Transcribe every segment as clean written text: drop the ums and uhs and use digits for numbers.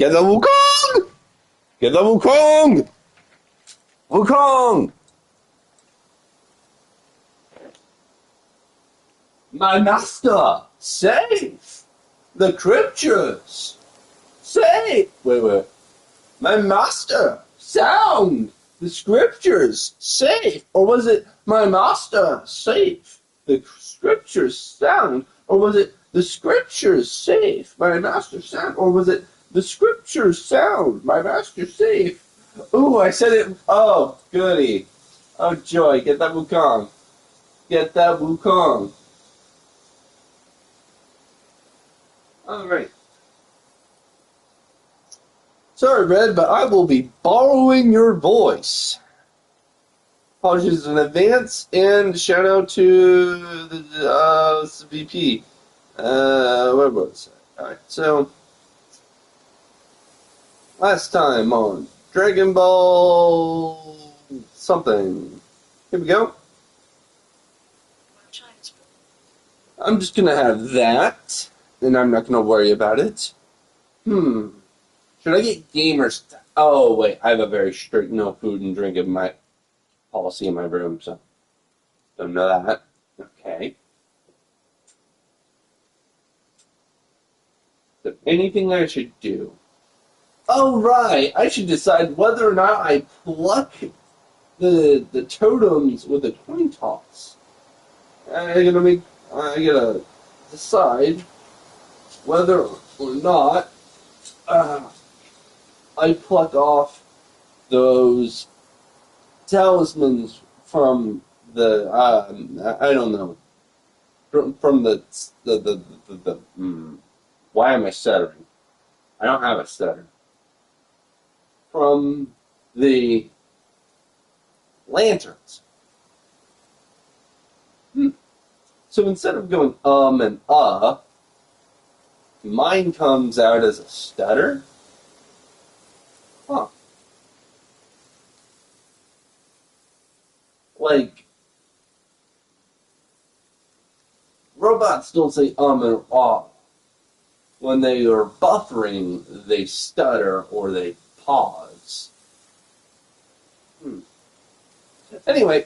Get the Wukong! Get the Wukong! Wukong! My master, save the creatures. Save. Wait. My master, sound the scriptures. Save. Or was it my master, save the scriptures sound? Or was it the scriptures save my master sound? Or was it the scriptures sound my master save? Ooh, I said it. Oh, goody. Oh, joy. Get that Wukong. Get that Wukong. Alright. Sorry, Red, but I will be borrowing your voice. Apologies in advance, and shout out to the VP. Where was it? Alright, so last time on Dragon Ball something. Here we go. I'm just gonna have that, and I'm not gonna worry about it. Should I get gamers? Oh wait, I have a very strict no food and drink in my policy in my room, so don't know that. Okay. Is there anything I should do? Oh right, I should decide whether or not I pluck the totems with the coin toss. I gotta decide whether or not I pluck off those talismans from the I don't know, from the why am I stuttering? I don't have a stutter. From the lanterns. So instead of going and mine comes out as a stutter. Huh. Like, robots don't say and when they are buffering, they stutter or they pause. Anyway,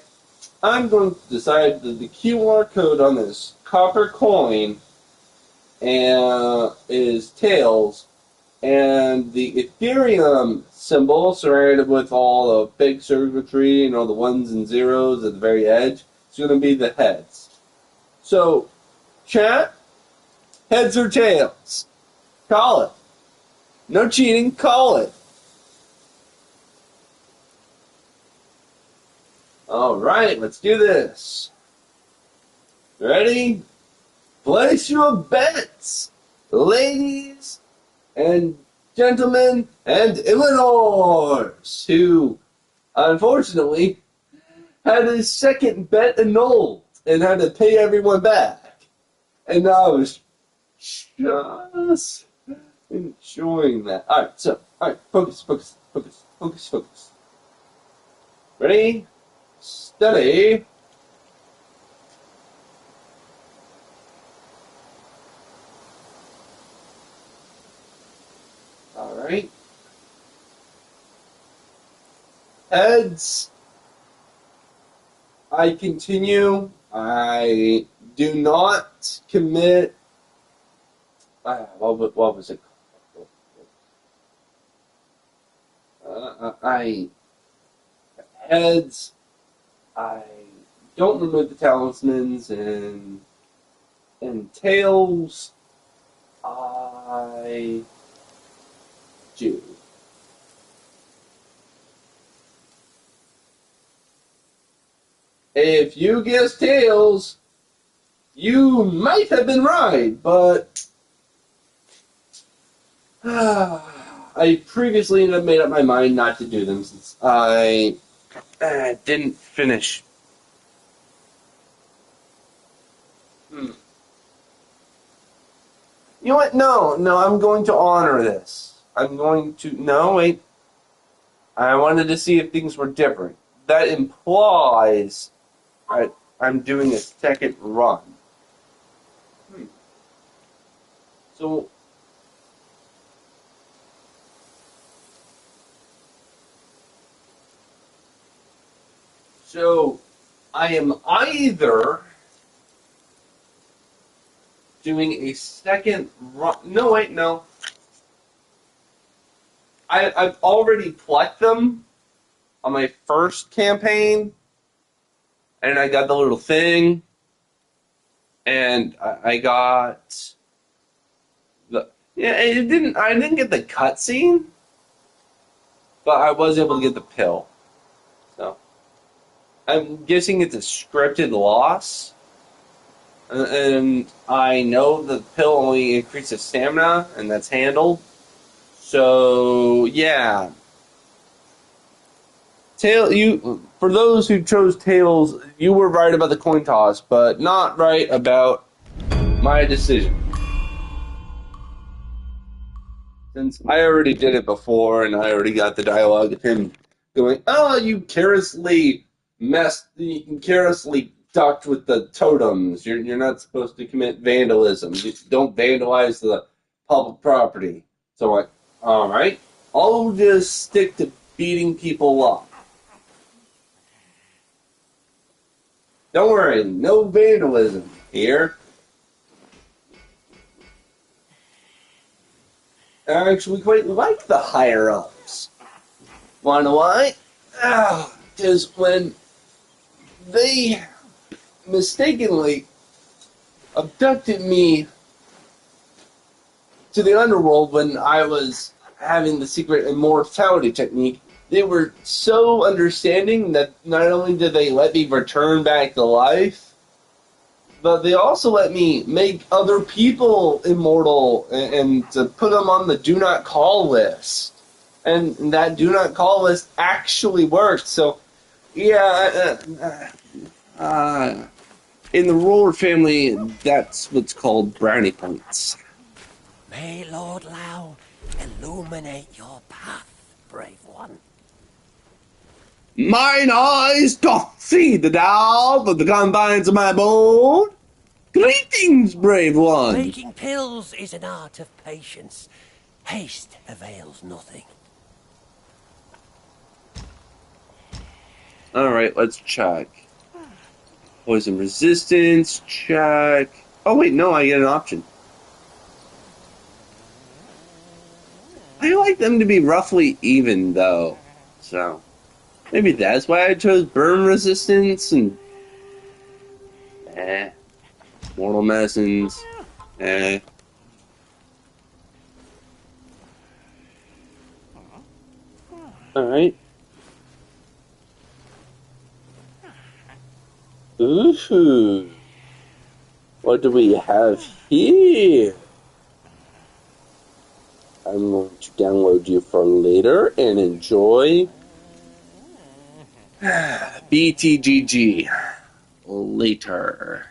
I'm going to decide that the QR code on this copper coin is tails, and the Ethereum symbol surrounded with all the big circuitry and all the ones and zeros at the very edge is going to be the heads. So, chat, heads or tails? Call it. No cheating, call it. Alright, let's do this. Ready? Place your bets, ladies and gentlemen and Illinois, who unfortunately had his second bet annulled and had to pay everyone back. And I was just enjoying that. Alright, focus. Ready? Steady. Alright. Heads. I continue. I do not commit. What was it called? Heads. I don't remove the talismans, and tails. I do. If you guess tails, you might have been right, but I previously made up my mind not to do them since I didn't finish. You know what? No, I'm going to honor this. No, wait. I wanted to see if things were different. That implies I'm doing a second run. So, So, I am either doing a second run. No, wait, no. I've already plucked them on my first campaign, and I got the little thing, and I got the I didn't get the cutscene, but I was able to get the pill. So I'm guessing it's a scripted loss, and I know the pill only increases stamina, and that's handled. So yeah. For those who chose Tails, you were right about the coin toss, but not right about my decision. Since I already did it before, and I already got the dialogue of him going, "Oh, you carelessly ducked with the totems. You're not supposed to commit vandalism. You don't vandalize the public property." So I'm like, all right, I'll just stick to beating people up. Don't worry, no vandalism here. I actually quite like the higher-ups. Wanna know why? Because when they mistakenly abducted me to the underworld when I was having the secret immortality technique, they were so understanding that not only did they let me return back to life, but they also let me make other people immortal and to put them on the do not call list. And that do not call list actually worked. So, yeah, in the Roller family, that's what's called brownie points. May Lord Lao illuminate your path, brave one. Mine eyes doth see the doubt of the confines of my bone. Greetings, brave one. Making pills is an art of patience. Haste avails nothing. Alright, let's check. Poison resistance, check. Oh wait, no, I get an option. I like them to be roughly even, though. So, maybe that's why I chose burn resistance and... Mortal medicines. Alright. Ooh. What do we have here? I'm going to download you for later and enjoy. BTGG. Later.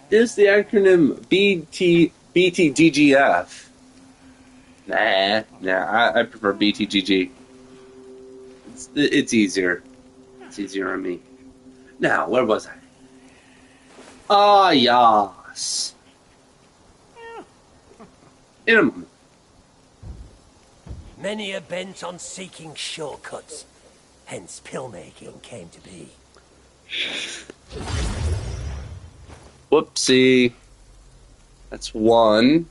Is the acronym BTGGF? Nah, I prefer BTGG. It's easier. It's easier on me. Now, where was I? Ah, yes. In a moment. Many are bent on seeking shortcuts. Hence pill making came to be. Whoopsie. That's 1,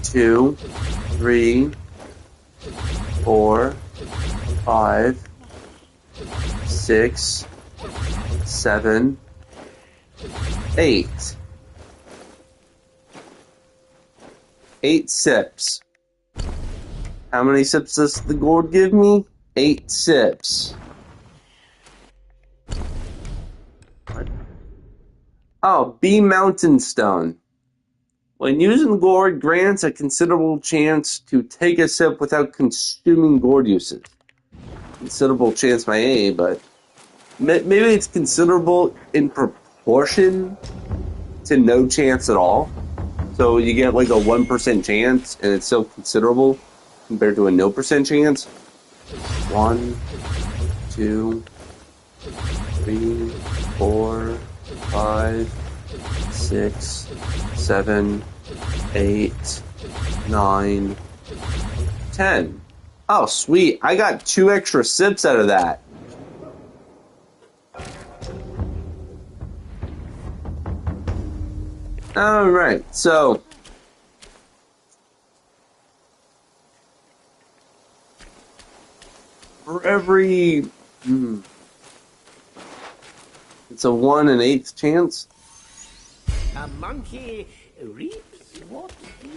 2, 3, 4, 5, 6, 7, 8. 8 sips. How many sips does the gourd give me? 8 sips. What? Oh, B Mountain Stone. When using the gourd, grants a considerable chance to take a sip without consuming gourd usage. Considerable chance by A, but maybe it's considerable in proportion to no chance at all. So you get like a 1% chance, and it's still considerable compared to a no % chance. 1, 2, 3, 4, 5, 6, 7, 8, 9, 10. Oh, sweet. I got 2 extra sips out of that. Alright, so for every it's a 1 in 8th chance. A monkey reaps what he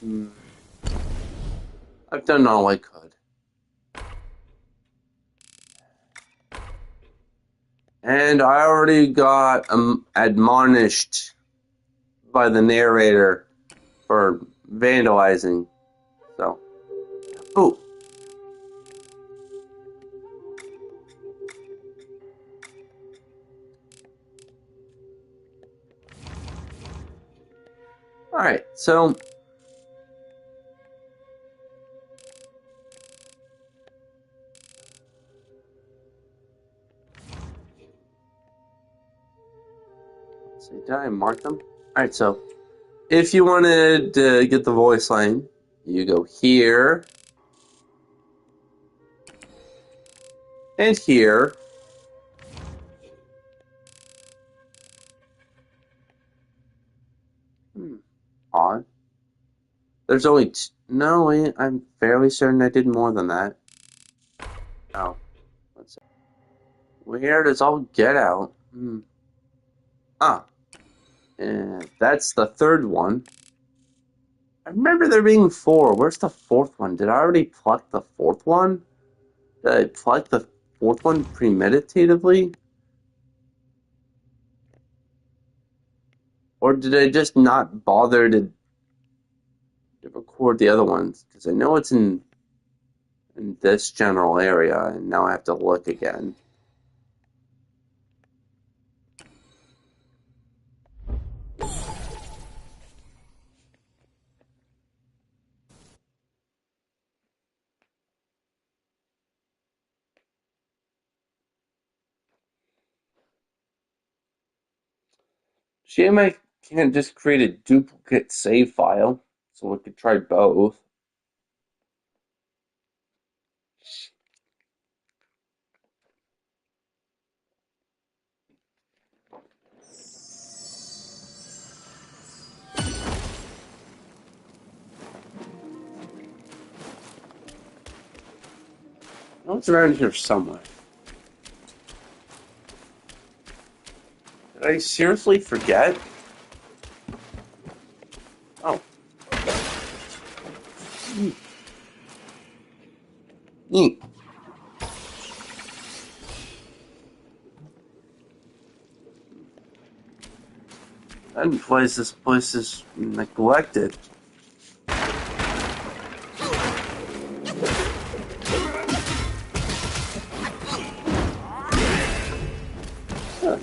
sows. I've done all I could. And I already got admonished by the narrator for vandalizing. So, oh. Alright, so let's see, did I mark them? Alright, so if you wanted to get the voice line, you go here and here. Odd. There's only no, I'm fairly certain I did more than that. Oh, let's see. Weird as all get out. Ah, that's the third one. I remember there being 4. Where's the 4th one? Did I already pluck the 4th one? Did I pluck the 4th one premeditatively? Or did I just not bother to record the other ones? Because I know it's in this general area, and now I have to look again. Shame I can't just create a duplicate save file, so we could try both. I know it's around here somewhere. Did I seriously forget? Oh. Neat. That implies this place is neglected. Huh.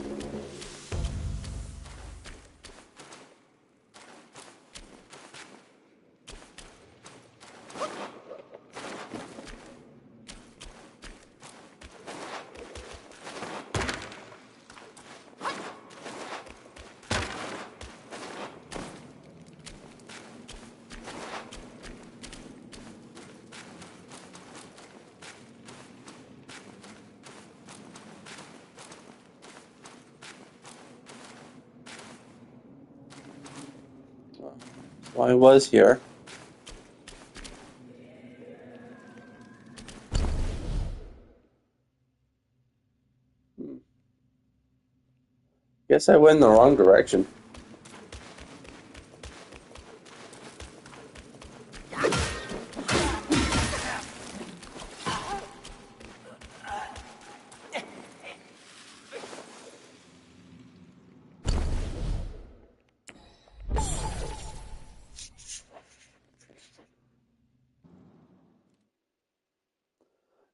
Well, I was here. Guess I went in the wrong direction.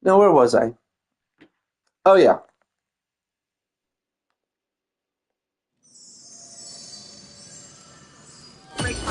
No, where was I? Oh, yeah.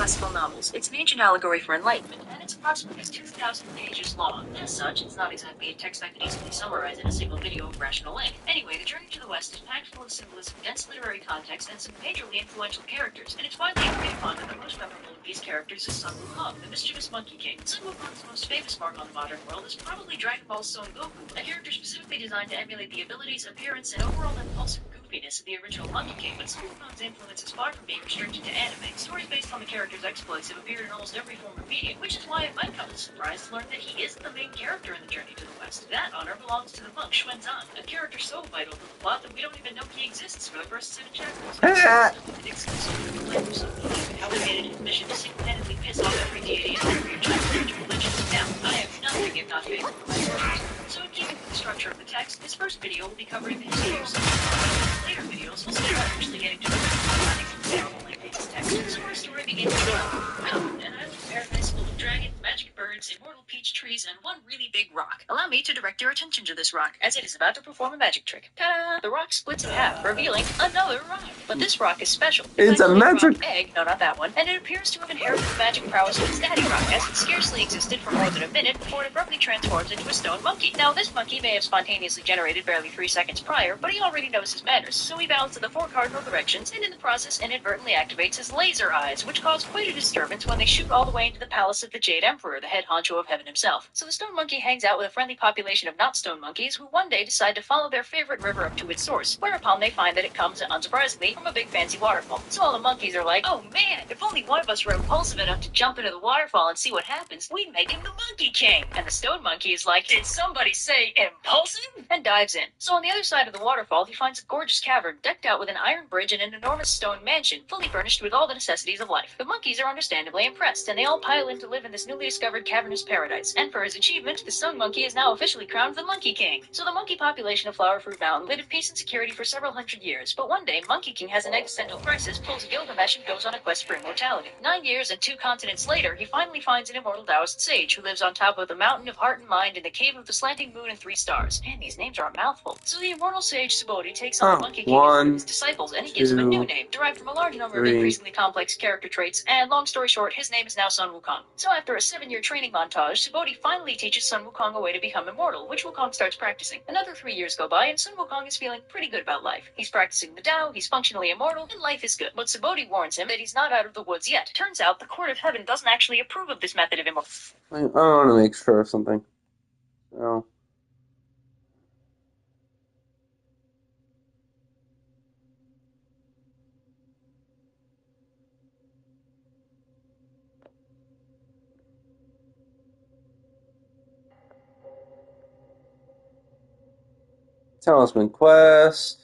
classical novels. It's an ancient allegory for enlightenment, and it's approximately 2,000 pages long. As such, it's not exactly a text I could easily summarize in a single video of rational length. Anyway, The Journey to the West is packed full of symbolism, dense literary context, and some majorly influential characters, and it's widely agreed upon that the most memorable of these characters is Sun Wukong, the mischievous Monkey King. Sun Wukong's most famous mark on the modern world is probably Dragon Ball's Son Goku, a character specifically designed to emulate the abilities, appearance, and overall impulsive goofiness of the original Monkey King, but Sun Wukong's influence is far from being restricted to anime. Stories based on the character's exploits have appeared in almost every form of media, which is why it might come as a surprise to learn that he isn't the main character in The Journey to the West. That honor belongs to the monk Xuanzang, a character so vital to the plot that we don't even know he exists for the first 7 chapters. An exclusive with the land of Sun Wukong and how he made it his mission to single-handedly piss off every deity and every spiritual religion. Now, I have nothing if not faith for my sources, so in keeping with the structure of the text, this first video will be covering the history of Sun Wukong. Later videos will start actually getting to the terrible length of this text. So our story begins with an island paradise full of dragons, magic birds, immortal peach trees, and one really big rock. Allow me to direct your attention to this rock, as it is about to perform a magic trick. Ta-da! The rock splits in half, revealing another rock. But this rock is special. It's a magic egg, no, not that one, and it appears to have inherited the magic prowess of its daddy rock, as it scarcely existed for more than a minute before it abruptly transforms into a stone monkey. Now, this monkey may have spontaneously generated barely 3 seconds prior, but he already knows his manners, so he bows to the 4 cardinal directions, and in the process inadvertently activates his laser eyes, which cause quite a disturbance when they shoot all the way into the palace of the Jade Emperor, the head honcho of heaven himself. So the stone monkey hangs out with a friendly population of not stone monkeys, who one day decide to follow their favorite river up to its source, whereupon they find that it comes, unsurprisingly, from a big fancy waterfall. So all the monkeys are like, oh man, if only one of us were impulsive enough to jump into the waterfall and see what happens, we'd make him the Monkey King. And the stone monkey is like, did somebody say impulsive? And dives in. So on the other side of the waterfall, he finds a gorgeous cavern decked out with an iron bridge and an enormous stone mansion, fully furnished with all the necessities of life. The monkeys are understandably impressed, and they all pile in to live in this newly discovered cavernous paradise. And for his achievement, the stone monkey is now officially crowned the Monkey King. So the monkey population of Flower Fruit Mountain lived in peace and security for several hundred years, but one day, Monkey King has an existential crisis, pulls Gilgamesh, and goes on a quest for immortality. 9 years and 2 continents later, he finally finds an immortal Taoist sage who lives on top of the mountain of heart and mind in the cave of the slanting moon and 3 stars. Man, these names are a mouthful. So the immortal sage Subodhi takes on the Monkey King as one of his disciples, and he gives him a new name, derived from a large number of increasingly complex character traits, and long story short, his name is now Sun Wukong. So after a 7-year training montage, Subodhi finally teaches Sun Wukong a way to become immortal, which Wukong starts practicing. Another 3 years go by, and Sun Wukong is feeling pretty good about life. He's practicing the Tao, he's functionally immortal, and life is good. But Subodhi warns him that he's not out of the woods yet. Turns out the court of heaven doesn't actually approve of this method of immortality. I want to make sure of something. So. Talisman quest.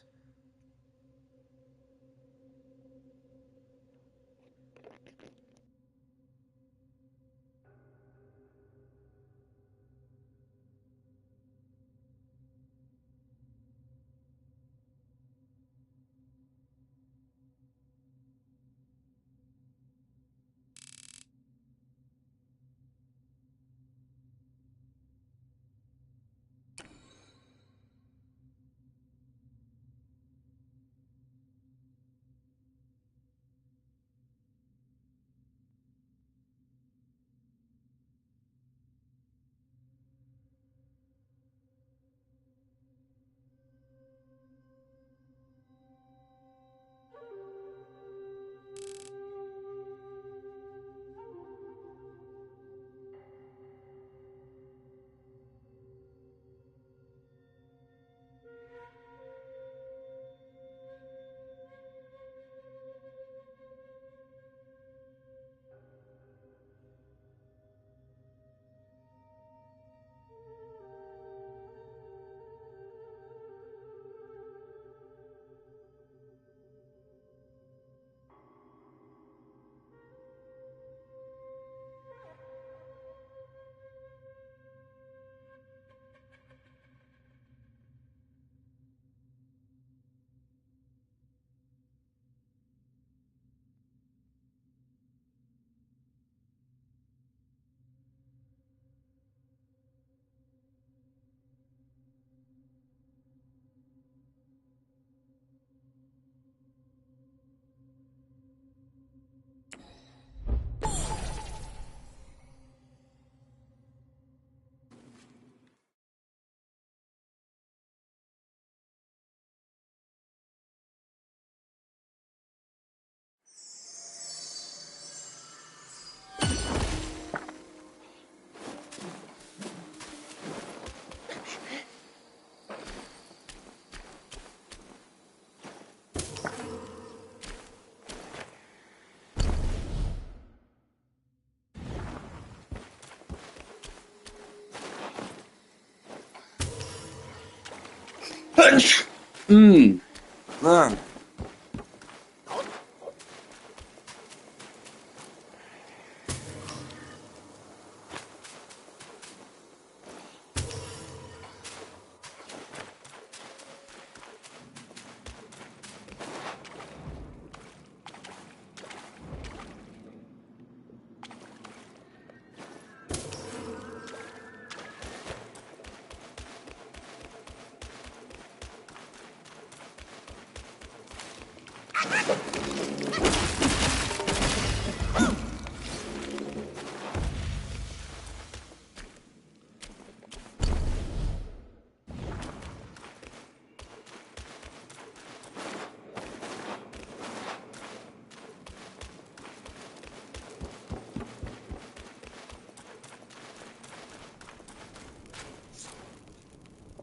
Man.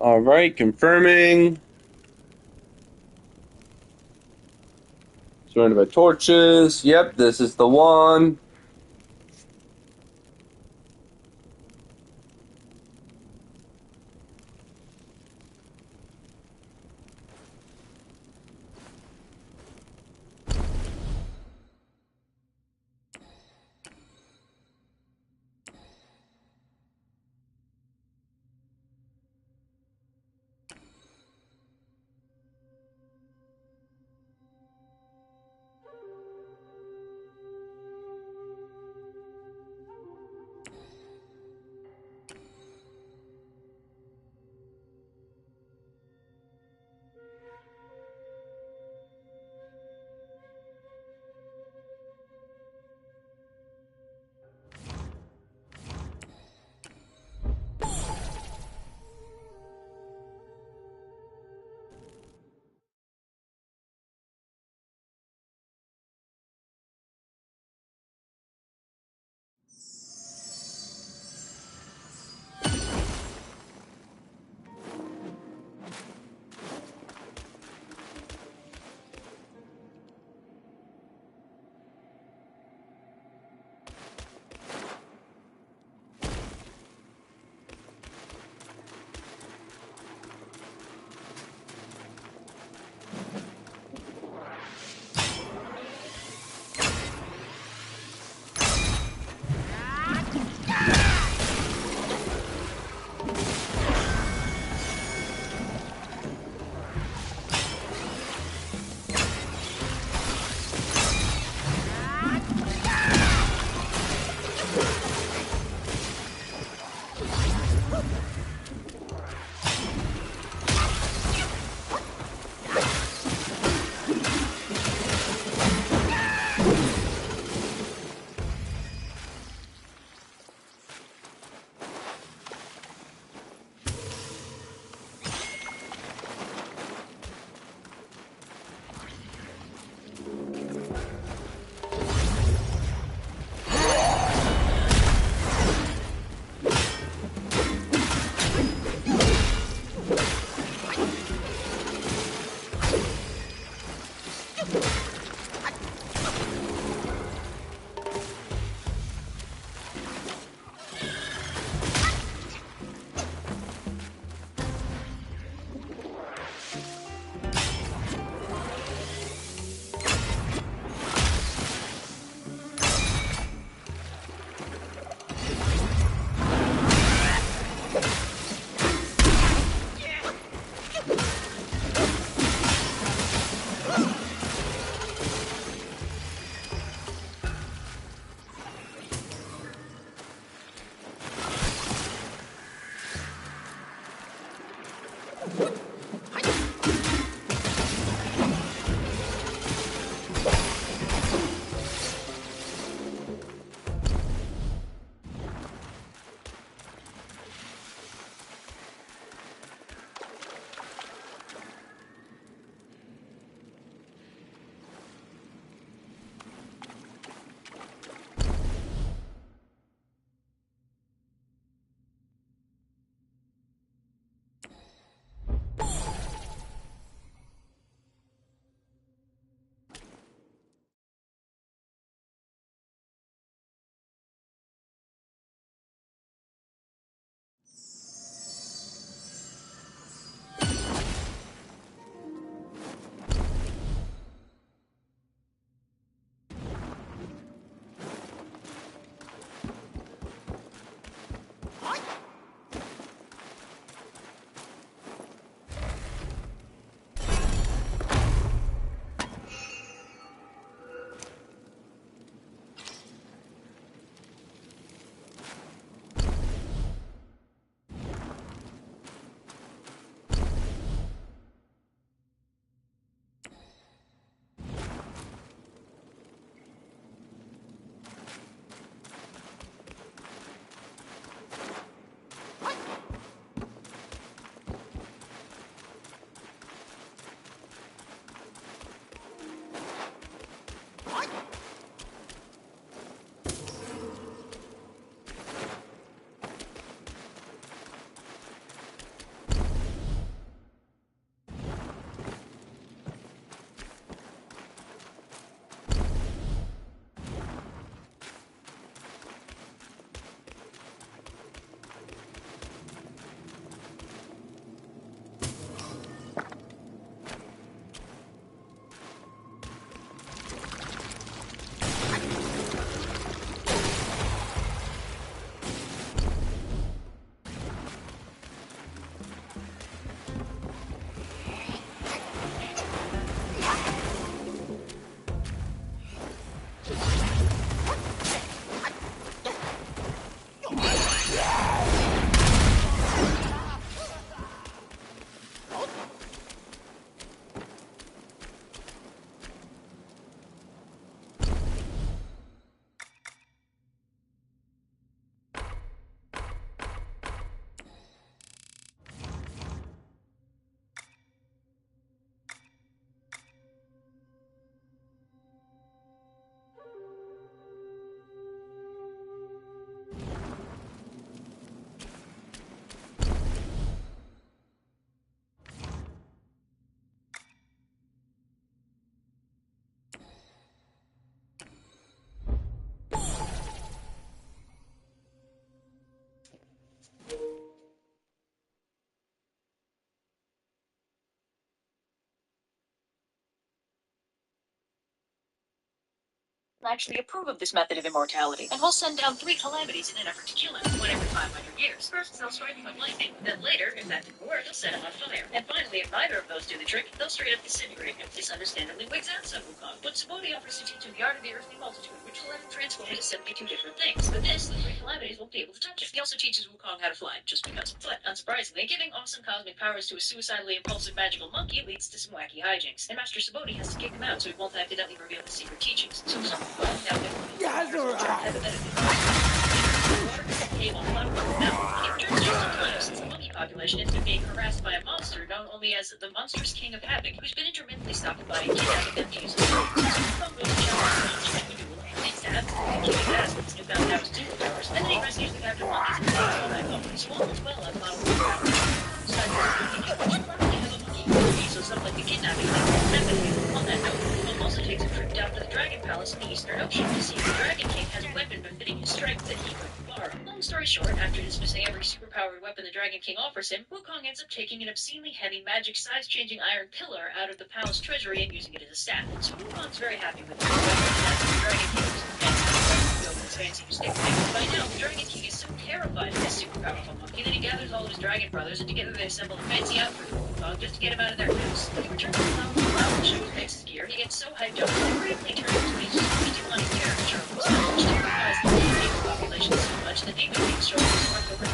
All right, confirming. Surrounded by torches. Yep, this is the one. actually approve of this method of immortality, and will send down 3 calamities in an effort to kill him, one every 500 years. First, they'll strike him with lightning. Then later, if that didn't work, they'll set him on fire. And finally, if neither of those do the trick, they'll straight up disintegrate him. This understandably wigs out some Wukong, but Subodhi offers to teach him the art of the earthly multitude, which will let him transform into 72 different things. But this, the 3 calamities won't be able to touch him. He also teaches Wukong how to fly, just because. But, unsurprisingly, giving awesome cosmic powers to a suicidally impulsive magical monkey leads to some wacky hijinks, and Master Subodhi has to kick him out so he won't accidentally reveal his secret teachings. So some Wukong now since the monkey population has been being harassed by a monster known only as the monstrous king of havoc, who's been intermittently stopping by and kidnapping them to use his weapons. So Wukong goes to challenge the monster in a duel and takes to absolutely kick his ass with his newfound powers and superpowers, and then he rescues the captive monkeys and takes all back home. So all is well on the model of power. So something like the kidnapping thing won't happen. On that note, Wukong also takes a trip down to the Dragon Palace in the Eastern Ocean to see if the Dragon King has a weapon befitting his strength that he could borrow. Long story short, after dismissing every superpowered weapon the Dragon King offers him, Wukong ends up taking an obscenely heavy magic size-changing iron pillar out of the palace treasury and using it as a staff. So Wukong's very happy with this weapon, and as the Dragon King uses fancy new stick thing. By now, the Dragon King is so terrified of this super powerful monkey that he gathers all of his dragon brothers, and together they assemble a fancy outfit for Wukong just to get him out of their house. When he returns to the flower and shows Pix's gear, he gets so hyped up that he briefly turns into a super on his caricature of himself, which terrifies the demon population so much that Demon King struggles to run over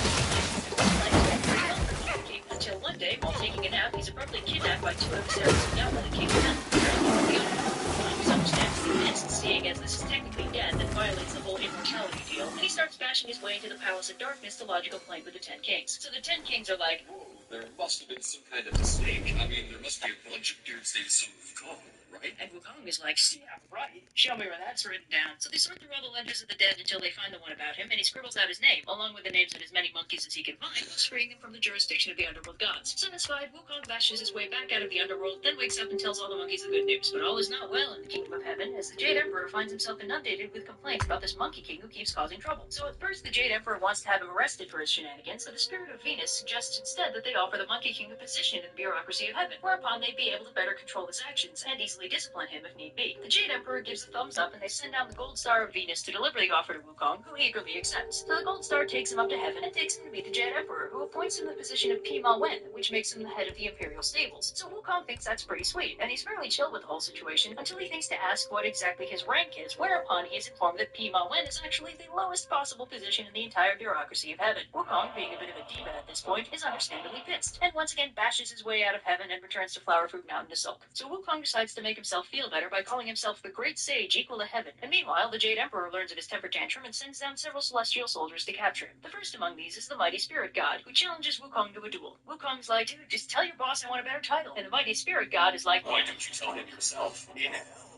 until one day, while taking a nap, he's abruptly kidnapped by 2 emissaries of Yama, the King of Death. Wukong's understandably pissed, seeing as this is technically death and violates the whole immortality deal, and he starts bashing his way into the Palace of Darkness to logical claim with the 10 Kings. So the 10 Kings are like, whoa, there must have been some kind of mistake. I mean, there must be a bunch of dudes named Wukong, right? And Wukong is like, yeah, right. Show me where that's written down. So they sort through all the ledgers of the dead until they find the one about him, and he scribbles out his name, along with the names of as many monkeys as he can find, thus freeing them from the jurisdiction of the underworld gods. Satisfied, Wukong bashes his way back out of the underworld, then wakes up and tells all the monkeys the good news. But all is not well in the kingdom of heaven, as the Jade Emperor finds himself inundated with complaints about this monkey king who keeps causing trouble. So at first, the Jade Emperor wants to have him arrested for his shenanigans, so the spirit of Venus suggests instead that they offer the monkey king a position in the bureaucracy of heaven, whereupon they'd be able to better control his actions and easily discipline him if need be. The Jade Emperor gives a thumbs up, and they send down the Gold Star of Venus to deliver the offer to Wukong, who eagerly accepts. So the Gold Star takes him up to heaven and takes him to meet the Jade Emperor, who appoints him the position of Pima Wen, which makes him the head of the Imperial Stables. So Wukong thinks that's pretty sweet, and he's fairly chill with the whole situation until he thinks to ask what exactly his rank is, whereupon he is informed that Pima Wen is actually the lowest possible position in the entire bureaucracy of heaven. Wukong, being a bit of a diva at this point, is understandably pissed, and once again bashes his way out of heaven and returns to Flower Fruit Mountain to sulk. So Wukong decides to make himself feel better by calling himself the Great Sage equal to heaven, and meanwhile the Jade Emperor learns of his temper tantrum and sends down several celestial soldiers to capture him. The first among these is the Mighty Spirit God, who challenges Wukong to a duel. Wukong's like, dude, just tell your boss I want a better title, and the Mighty Spirit God is like, why don't you tell him yourself? In hell.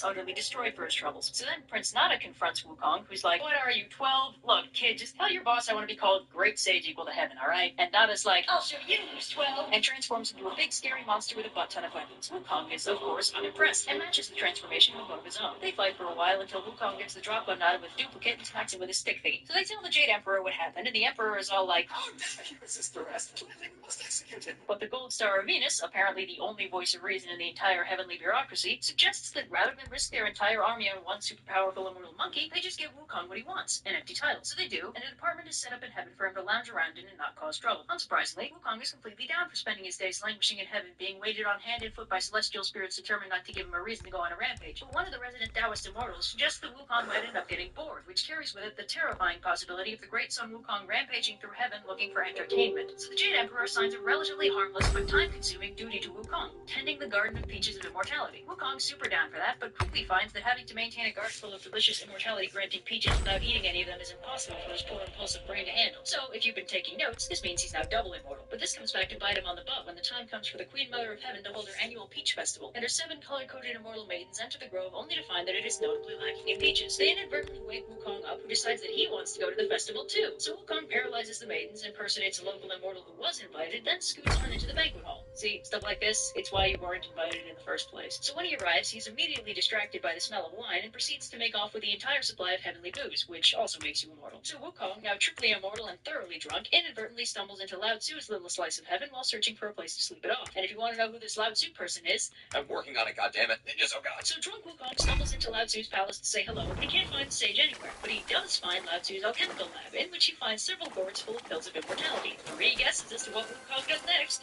Utterly destroyed for his troubles. So then Prince Nana confronts Wukong, who's like, what are you, 12? Look, kid, just tell your boss I want to be called Great Sage equal to heaven, alright? And Nana's like, I'll show you who's 12, and transforms into a big scary monster with a butt ton of weapons. Wukong is, of course, unimpressed, and matches the transformation with one of his own. They fight for a while until Wukong gets the drop on Nana with a duplicate and smacks him with his stick thingy. So they tell the Jade Emperor what happened, and the Emperor is all like, how dare you resist arrest? We must execute him. But the Gold Star of Venus, apparently the only voice of reason in the entire heavenly bureaucracy, suggests that rather than risk their entire army on one super powerful immortal monkey, they just give Wukong what he wants, an empty title. So they do, and a department is set up in heaven for him to lounge around in and not cause trouble. Unsurprisingly, Wukong is completely down for spending his days languishing in heaven, being waited on hand and foot by celestial spirits determined not to give him a reason to go on a rampage. But one of the resident Taoist immortals suggests that Wukong might end up getting bored, which carries with it the terrifying possibility of the great son Wukong rampaging through heaven looking for entertainment. So the Jade Emperor assigns a relatively harmless but time-consuming duty to Wukong, tending the Garden of Peaches of Immortality. Wukong's super down for that, but quickly finds that having to maintain a garden full of delicious immortality-granting peaches without eating any of them is impossible for his poor impulsive brain to handle. So, if you've been taking notes, this means he's now double immortal. But this comes back to bite him on the butt when the time comes for the Queen Mother of Heaven to hold her annual Peach Festival, and her 7 color-coded immortal maidens enter the grove only to find that it is notably lacking in peaches. They inadvertently wake Wukong up, who decides that he wants to go to the festival too. So Wukong paralyzes the maidens, impersonates a local immortal who was invited, then scoots on into the banquet hall. See, stuff like this, it's why you weren't invited in the first place. So when he arrives, he's immediately distracted by the smell of wine and proceeds to make off with the entire supply of heavenly booze, which also makes you immortal. So Wukong, now triply immortal and thoroughly drunk, inadvertently stumbles into Lao Tzu's little slice of heaven while searching for a place to sleep it off. And if you want to know who this Lao Tzu person is, I'm working on it, goddammit. Ninjas, oh god. So drunk Wukong stumbles into Lao Tzu's palace to say hello, but he can't find the sage anywhere. But he does find Lao Tzu's alchemical lab, in which he finds several gourds full of pills of immortality. 3 guesses as to what Wukong does next.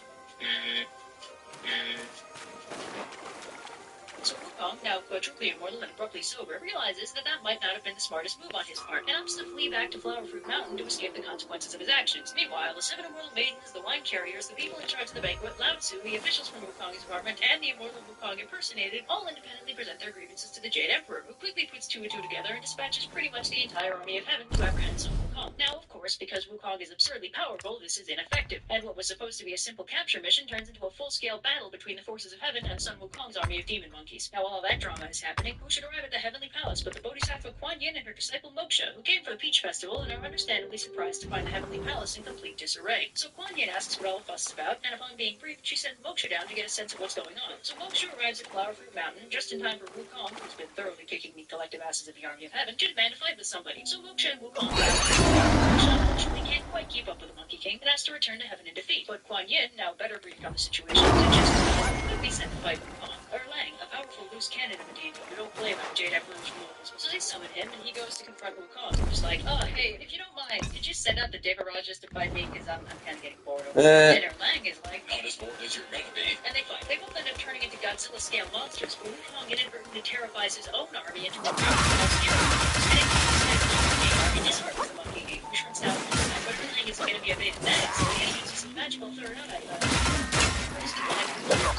So Wukong, now quadruply immortal and abruptly sober, realizes that that might not have been the smartest move on his part, and opts to flee back to Flower Fruit Mountain to escape the consequences of his actions. Meanwhile, the 7 immortal maidens, the wine carriers, the people in charge of the banquet, Lao Tzu, the officials from Wukong's apartment, and the immortal Wukong impersonated, all independently present their grievances to the Jade Emperor, who quickly puts 2 and 2 together and dispatches pretty much the entire army of heaven to apprehend Sun Wukong. Now, of course, because Wukong is absurdly powerful, this is ineffective, and what was supposed to be a simple capture mission turns into a full-scale battle between the forces of heaven and Sun Wukong's army of demon monkeys. Now, all that drama is happening, who should arrive at the heavenly palace but the Bodhisattva Kuan Yin and her disciple Moksha, who came for the Peach Festival and are understandably surprised to find the heavenly palace in complete disarray. So Kuan Yin asks what all the fuss is about, and upon being briefed, she sends Moksha down to get a sense of what's going on. So Moksha arrives at Flower Fruit Mountain just in time for Wukong, who's been thoroughly kicking the collective asses of the army of heaven, to demand a fight with somebody. So Moksha and Wukong Moksha unfortunately can't quite keep up with the Monkey King and has to return to heaven in defeat. But Kuan Yin, now better briefed on the situation, suggests that could be sent to fight Wukong. Erlang, a powerful loose cannon of a demon who don't play about Jade Emperor's rules. So they summon him, and he goes to confront Wukong. Just like, oh, hey, if you don't mind, could you send out the Devarajas to fight me? Because I'm kind of getting bored of it. And Erlang is like, Not as bold as you're gonna be. and they fight. They both end up turning into Godzilla-scale monsters, but Wukong inadvertently terrifies his own army into a he disheartens the Monkey King, who shrinks down to time, but Erlang is going to be a bit next, so he uses his magical third eye.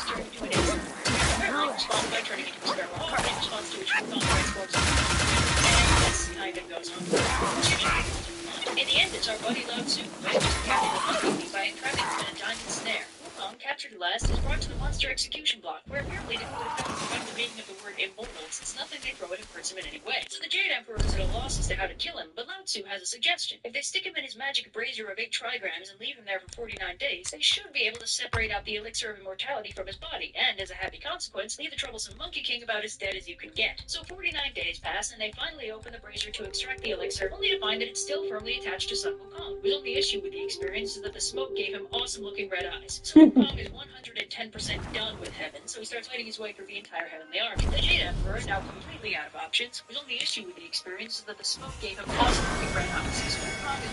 Turn into an insect. Erlang responds by turning into a sparrow hawk in response to which Wukong transforms into and this kind of goes on. In the end, it's our buddy Lao Tzu who manages to capture the Monkey King by entrapping him in a diamond snare. Wukong, captured at last, is brought to the monster execution block, where apparently they would have found the meaning of the word immortal, since nothing they throw at him hurts him in any way. So the Jade Emperor is at a loss as to how to kill him, but Lao Tzu has a suggestion. If they stick him in his magic brazier of 8 trigrams and leave him there for 49 days, they should be able to separate out the elixir of immortality from his body, and as a happy consequence, leave the troublesome Monkey King about as dead as you can get. So 49 days pass, and they finally open the brazier to extract the elixir, only to find that it's still firmly attached to Sun Wukong, whose only issue with the experience is that the smoke gave him awesome-looking red eyes. So Wukong is 110% done with heaven, so he starts fighting his way through the entire heavenly army. The Jade Emperor, now completely out of options, whose only issue with the experience is that the smoke gave him awesome-looking red eyes. So Wukong is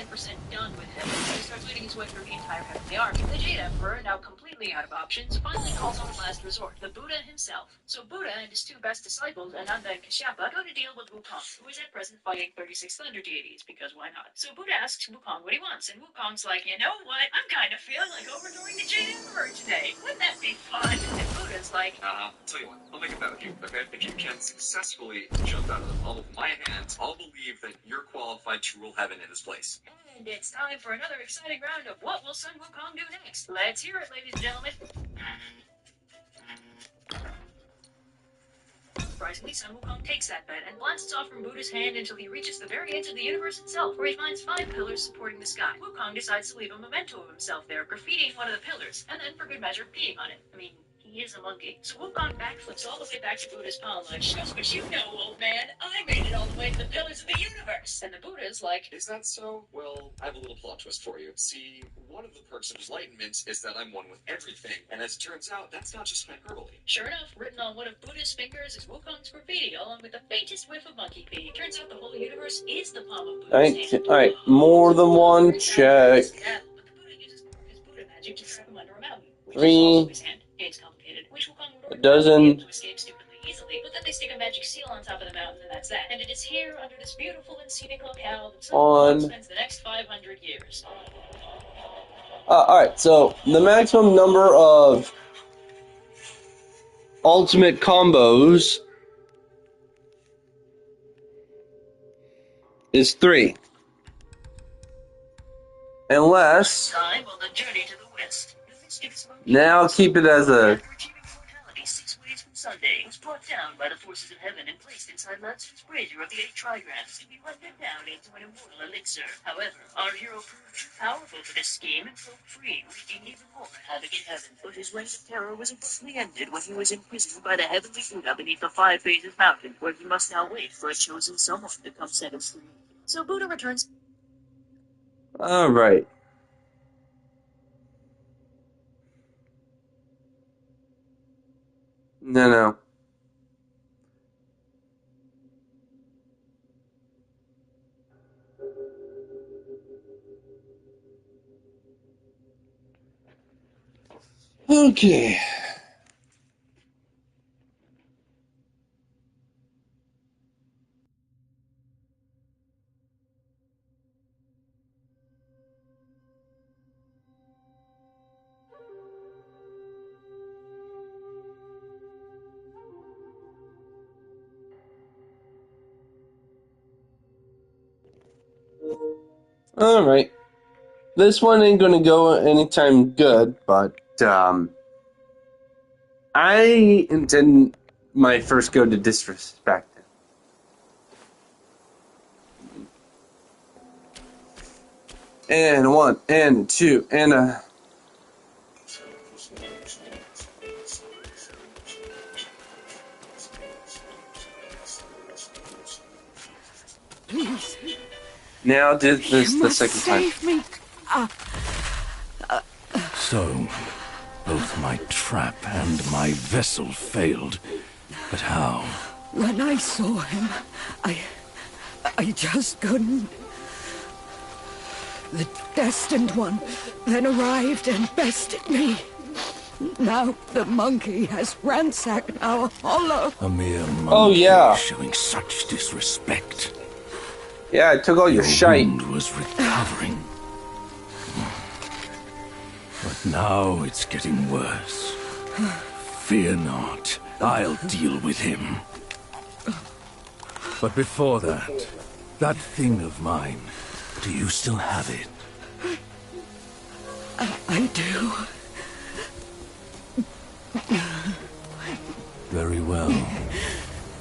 110% done with heaven, so he starts fighting his way through the entire heavenly army. The Jade Emperor, now completely out of options, finally calls on his last resort, the Buddha himself. So Buddha and his 2 best disciples, Ananda and Kashyapa, go to deal with Wukong, who is at present fighting 36 thunder deities, because why not? So Buddha asks Wukong what he wants, and Wukong's like, you know what, I'm kind of feeling like overthrowing the Jade Emperor today. Wouldn't that be fun? And Buddha's like, I'll tell you what, I'll make a bet with you, okay? If you can successfully jump out of the palm of my hands, I'll believe that you're qualified to rule heaven in this place. and it's time for another exciting round of What Will Sun Wukong Do Next? Let's hear it, ladies and gentlemen. Surprisingly, Sun Wukong takes that bet and blasts off from Buddha's hand until he reaches the very edge of the universe itself, where he finds 5 pillars supporting the sky. Wukong decides to leave a memento of himself there, graffitiing one of the pillars, and then, for good measure, peeing on it. I mean, he is a monkey. So Wukong backflips all the way back to Buddha's palm like, just what you know, old man. I made it all the way to the pillars of the universe. And the Buddha's like, Is that so? Well, I have a little plot twist for you. See, one of the perks of enlightenment is that I'm one with everything, and as it turns out, that's not just hyperbole. sure enough, written on one of Buddha's fingers is Wukong's graffiti, along with the faintest whiff of monkey pee. Turns out the whole universe is the palm of Buddha's hand. Alright, more than one check. But the Buddha uses more of his Buddha magic to trap him under a mountain, which 3. is also his hand. It's complicated, which Wukong would A ordinarily dozen. be able to escape stupidly easily, but then they stick a magic seal on top of the mountain, and that's that. And it is here, under this beautiful and scenic locale, that Sun Wukong spends the next 500 years. Alright, so the maximum number of ultimate combos is 3. Unless, Time on the journey to the west. The mystic smoke now keep it as a, after achieving immortality 6 ways from Sunday, was brought down by the forces of heaven and placed inside Lao Tzu's brazier of the 8 trigrams to be blended down into an immortal elixir. However, our hero proved too powerful for this scheme and broke free, wreaking even more havoc in heaven. But his reign of terror was abruptly ended when he was imprisoned by the heavenly Buddha beneath the 5 Phases Mountain, where he must now wait for a chosen someone to come set him free. So Buddha returns. alright. No. Okay. Alright. This one ain't gonna go anytime good, but, I intend my first go to disrespect him. And one, and two, and a... Please. Now did this You the must second time. save me. So, both my trap and my vessel failed. But how? When I saw him, I just couldn't. The destined one then arrived and bested me. Now the monkey has ransacked our hollow. A mere monkey Oh, yeah. showing such disrespect. Yeah, I took all your shite. wound was recovering. But now it's getting worse. Fear not, I'll deal with him. But before that thing of mine, do you still have it? I do. Very well.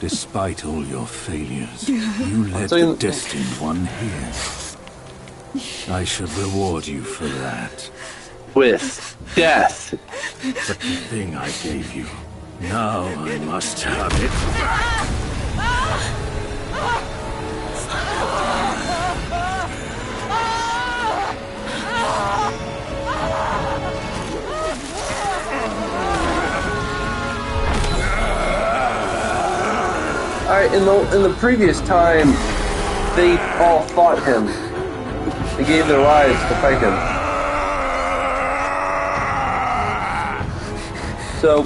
Despite all your failures, you led the destined one here. I should reward you for that. With death. But the thing I gave you, now I must have it back. Alright, in the previous time, they all fought him. They gave their lives to fight him. So,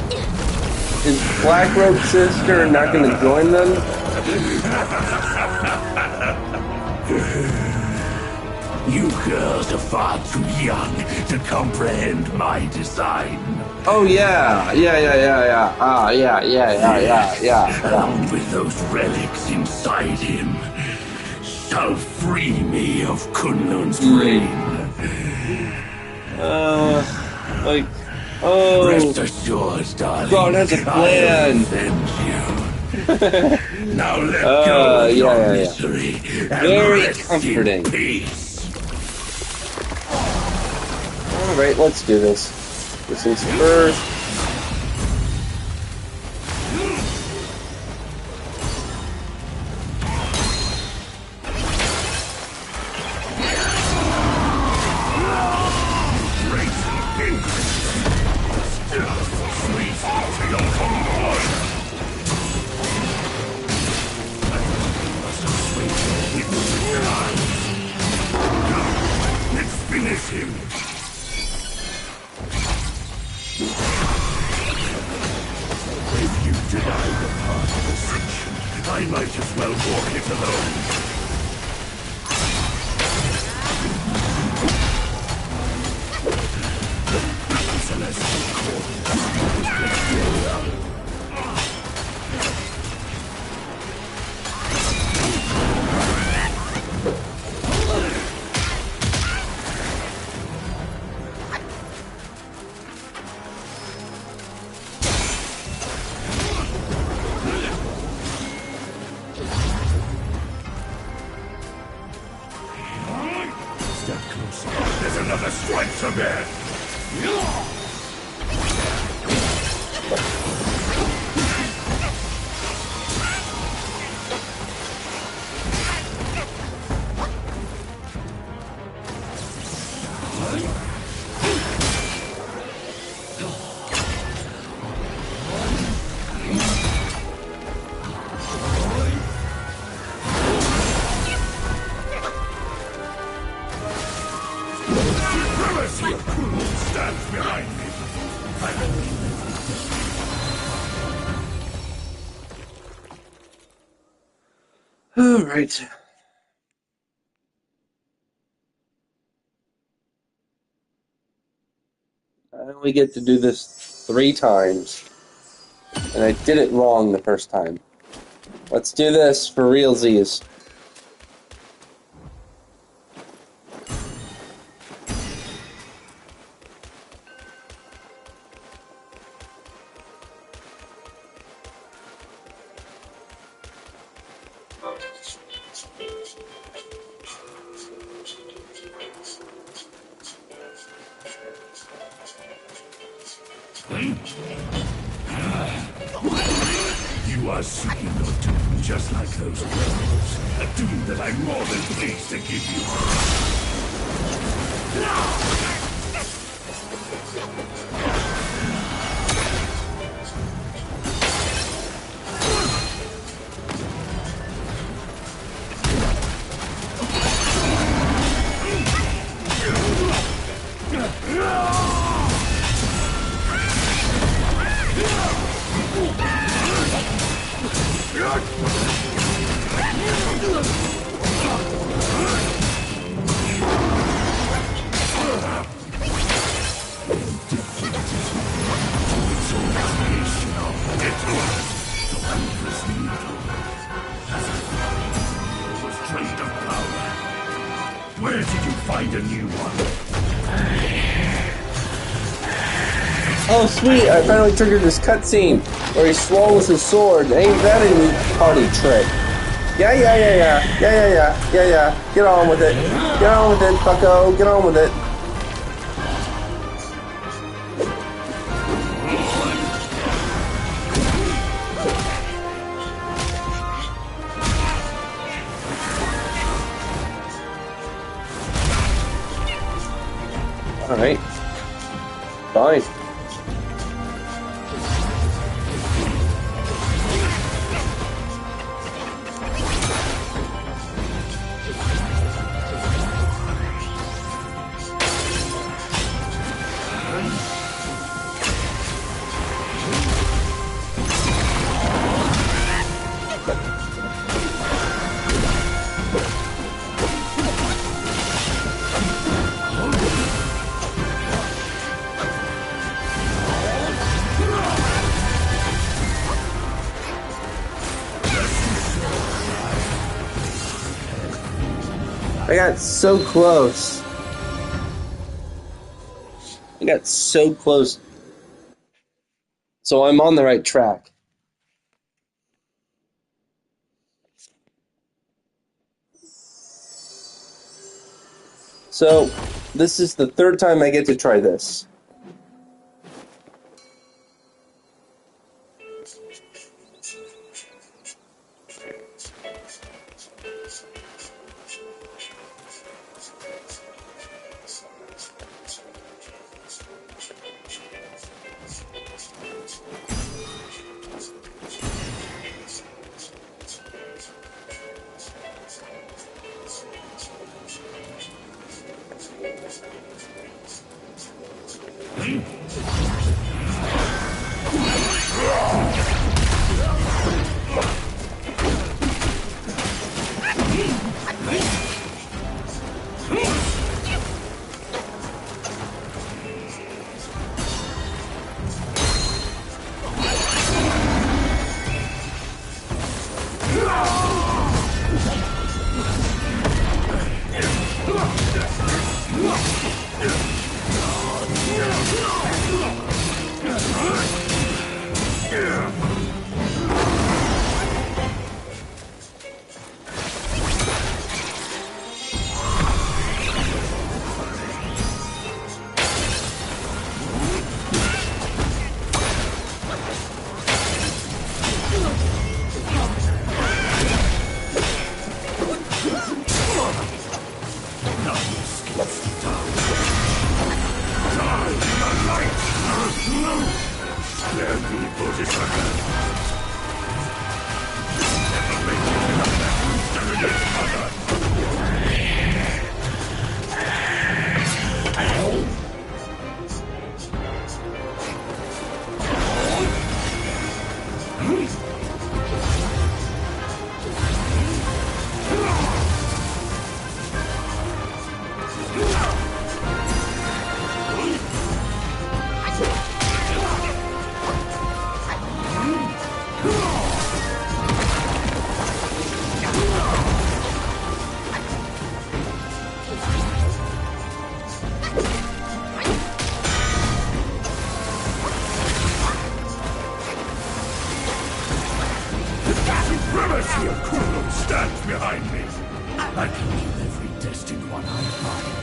is Blackrobe's sister not going to join them? You girls are far too young to comprehend my design. Oh yeah. Along with those relics inside him, shall free me of Kunlun's reign. Rest assured, darling. God has a plan. I'll avenge you. Now let go of your misery and Very rest comforting. in peace. Alright, let's do this. This is first. Let's finish him. If you deny the path of ascension, I might as well walk it alone. Step closer. There's another strike to bear. Supremacy of Kunlun! Alright. I only get to do this 3 times. And I did it wrong the first time. Let's do this for realsies. You are seeking your doom just like those girls. A doom that I'm more than pleased to give you. Where did you find a new one? Oh sweet, I finally triggered this cutscene where he swallows his sword. Ain't that a neat party trick? Yeah. Get on with it. Get on with it, bucko. Get on with it. Alright. Fine. I got so close. I got so close. So I'm on the right track. So this is the 3rd time I get to try this. The Wukong stands behind me. I can kill every destined one I find.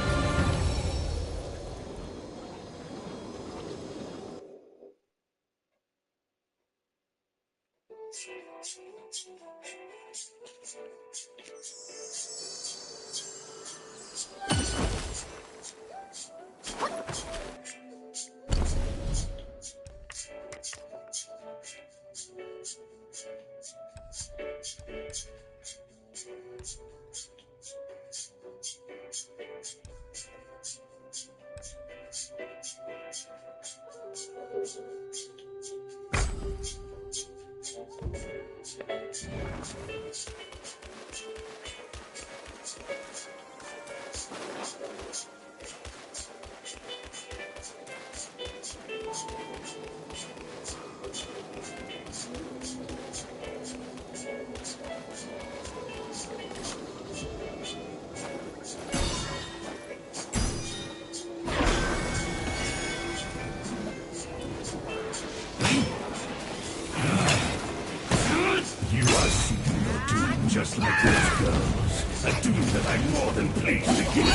Just like those girls. A doom that I'm more than pleased to give.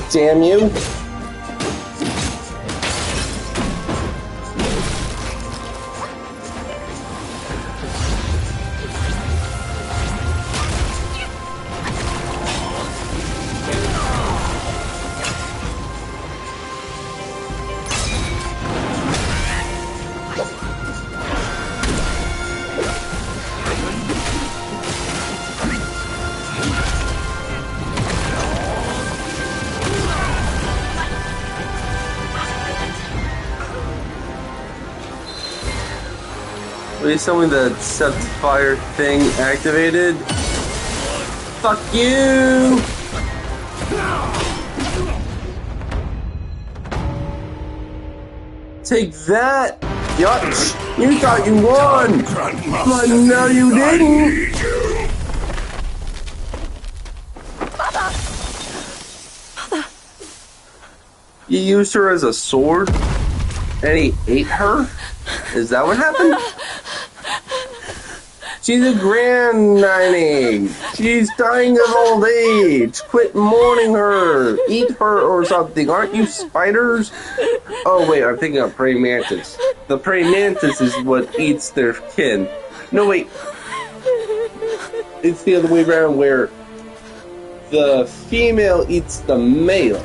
Damn you! Please tell me the set fire thing activated. Fuck you! Take that! Yutch! You thought you won! But no you didn't! Mother! You used her as a sword? And he ate her? Is that what happened? She's a granddaddy. She's dying of old age. Quit mourning her. Eat her or something. Aren't you spiders? Oh wait, I'm thinking of praying mantis. The praying mantis is what eats their kin. No wait. It's the other way around where the female eats the male.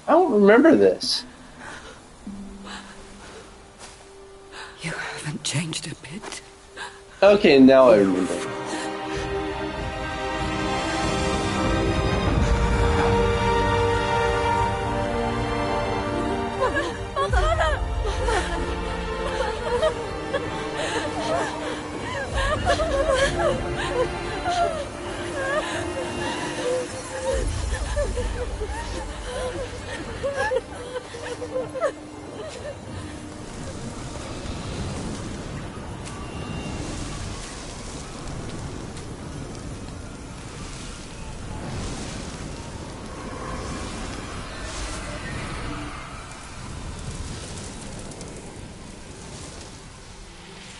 I don't remember this. You haven't changed a bit. Okay, now I remember.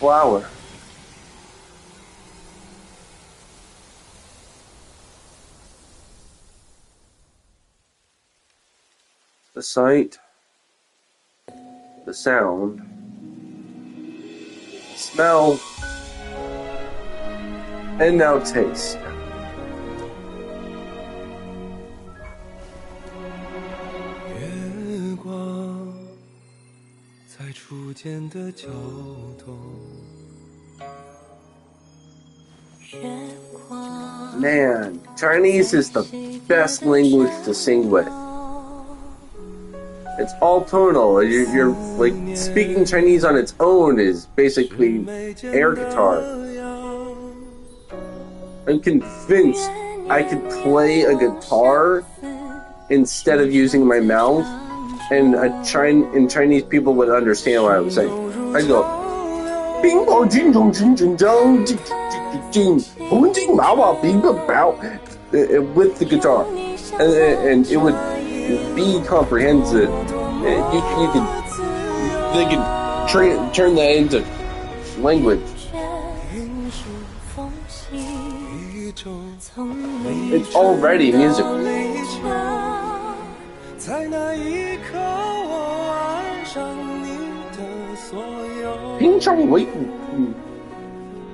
flower. The sight, the sound, the smell, and now taste. Man, Chinese is the best language to sing with. It's all tonal. You're like speaking Chinese on its own is basically air guitar. I'm convinced I could play a guitar instead of using my mouth, and Chinese people would understand what I was saying. I'd go, "Bing bao jing zhong jing jing zhang jing jing jing hong jing ma wa bing bao," with the guitar, and it would be comprehensive. They could turn that into language. It's already musical.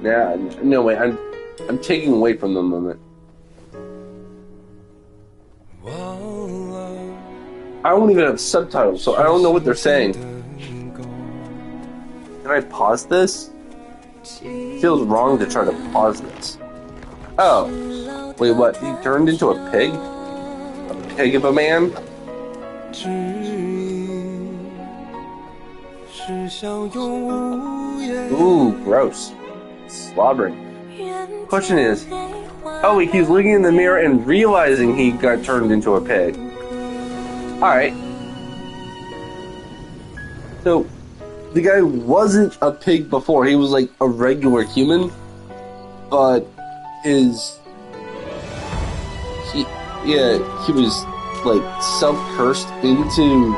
Nah, no way. I'm taking away from the moment. I don't even have subtitles, so I don't know what they're saying. Can I pause this? It feels wrong to try to pause this. Oh, wait, what? He turned into a pig? A pig of a man? Ooh, gross. Slobbering. Question is, oh, he's looking in the mirror and realizing he got turned into a pig. Alright. So, the guy wasn't a pig before. He was like a regular human. But he was like self-cursed into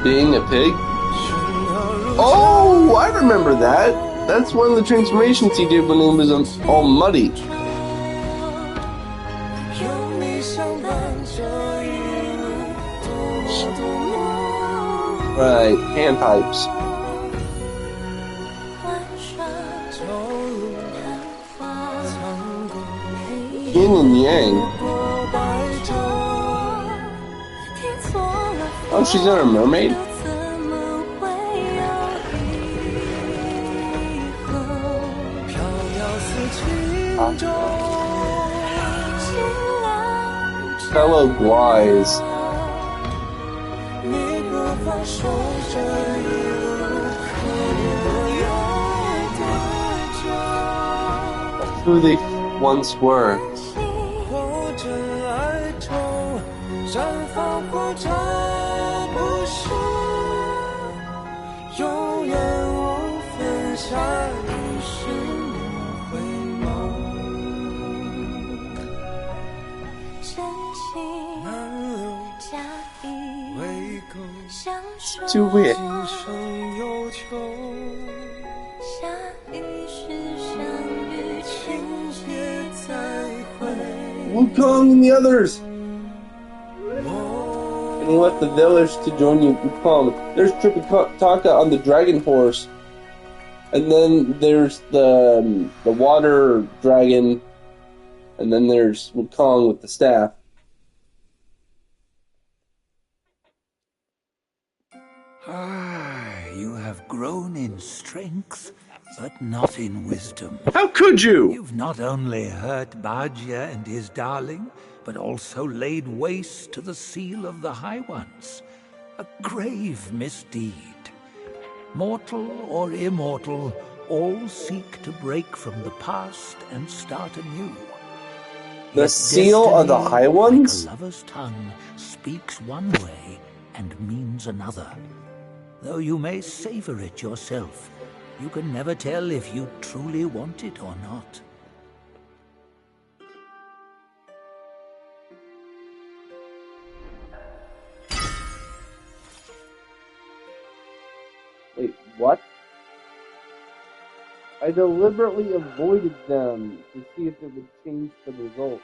being a pig. Oh, I remember that. That's one of the transformations he did when he was all muddy. Right, panpipes. Yin and yang. Oh, she's not a mermaid? Fellow Guys. That's who they once were. Too weird. Wukong and the others! And he left the village to join Wukong. There's Tripitaka on the dragon horse. And then there's the water dragon. And then there's Wukong with the staff. You have grown in strength, but not in wisdom. How could you? You've not only hurt Bajia and his darling, but also laid waste to the seal of the High Ones. A grave misdeed. Mortal or immortal, all seek to break from the past and start anew. The Yet seal of the destiny, High Ones? like a lover's tongue, speaks one way and means another. Though you may savor it yourself, you can never tell if you truly want it or not. Wait, what? I deliberately avoided them to see if it would change the result.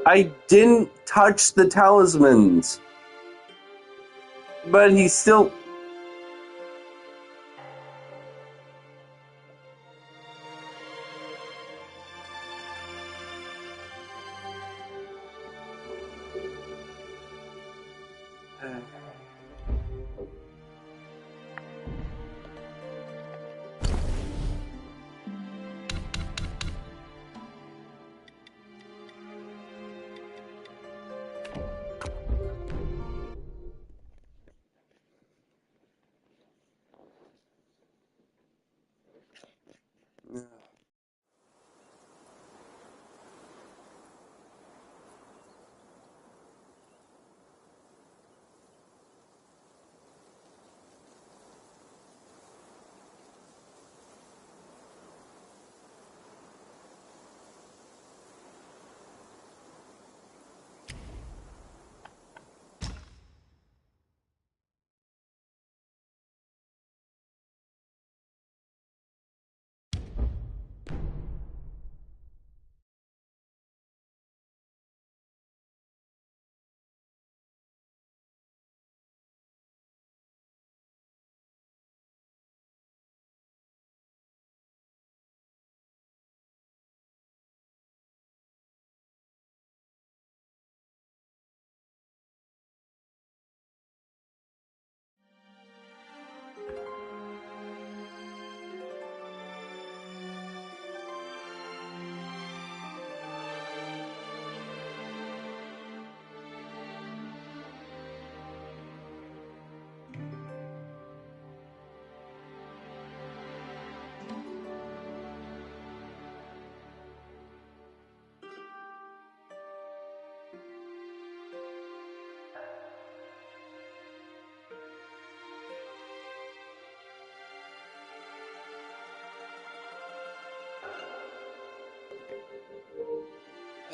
I didn't touch the talismans, but he still...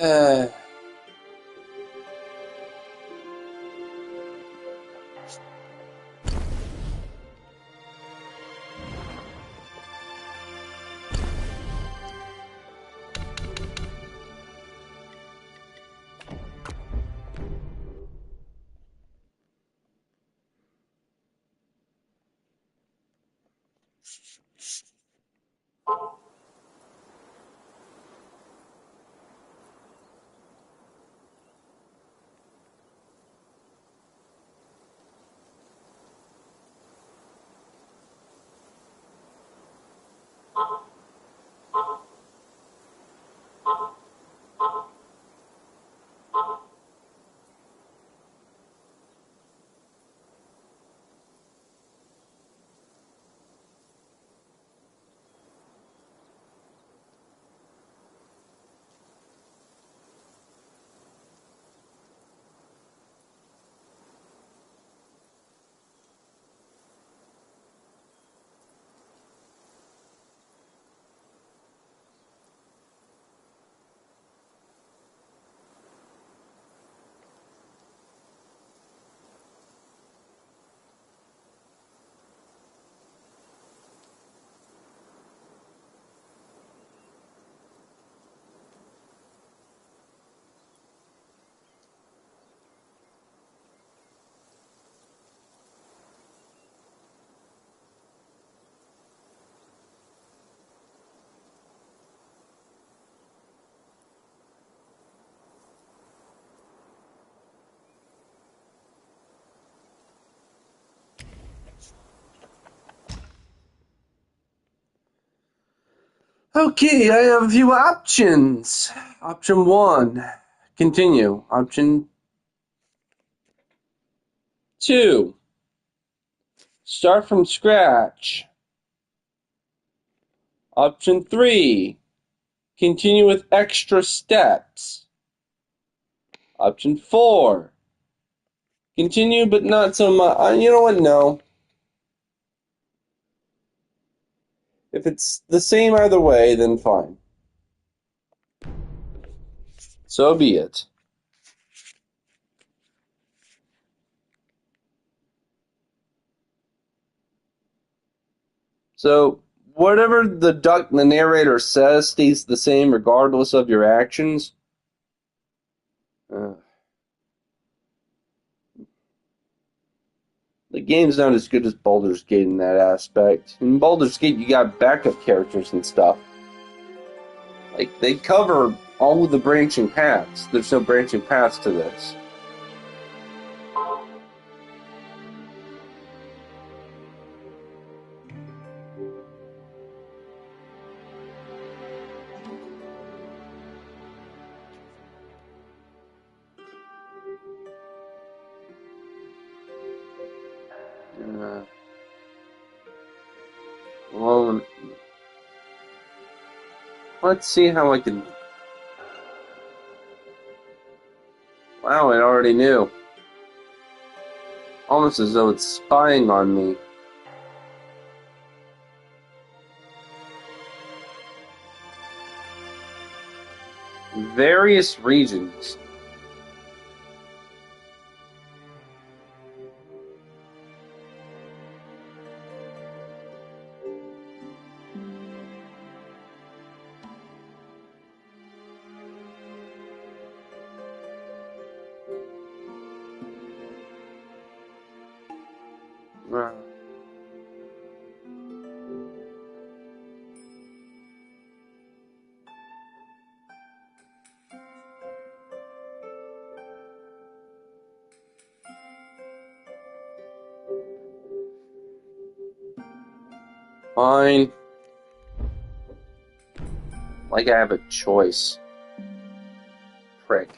Uh, Okay, I have a few options. Option 1, continue. Option 2, start from scratch. Option 3, continue with extra steps. Option 4, continue but not so much. You know what? No. If it's the same either way, then fine. So be it. So, whatever the narrator says stays the same regardless of your actions. The game's not as good as Baldur's Gate in that aspect. In Baldur's Gate, you got backup characters and stuff. Like, they cover all of the branching paths. There's no branching paths to this. Well, let's see how I can... Wow, it already knew. Almost as though it's spying on me. Various regions. Fine. Like I have a choice. Prick.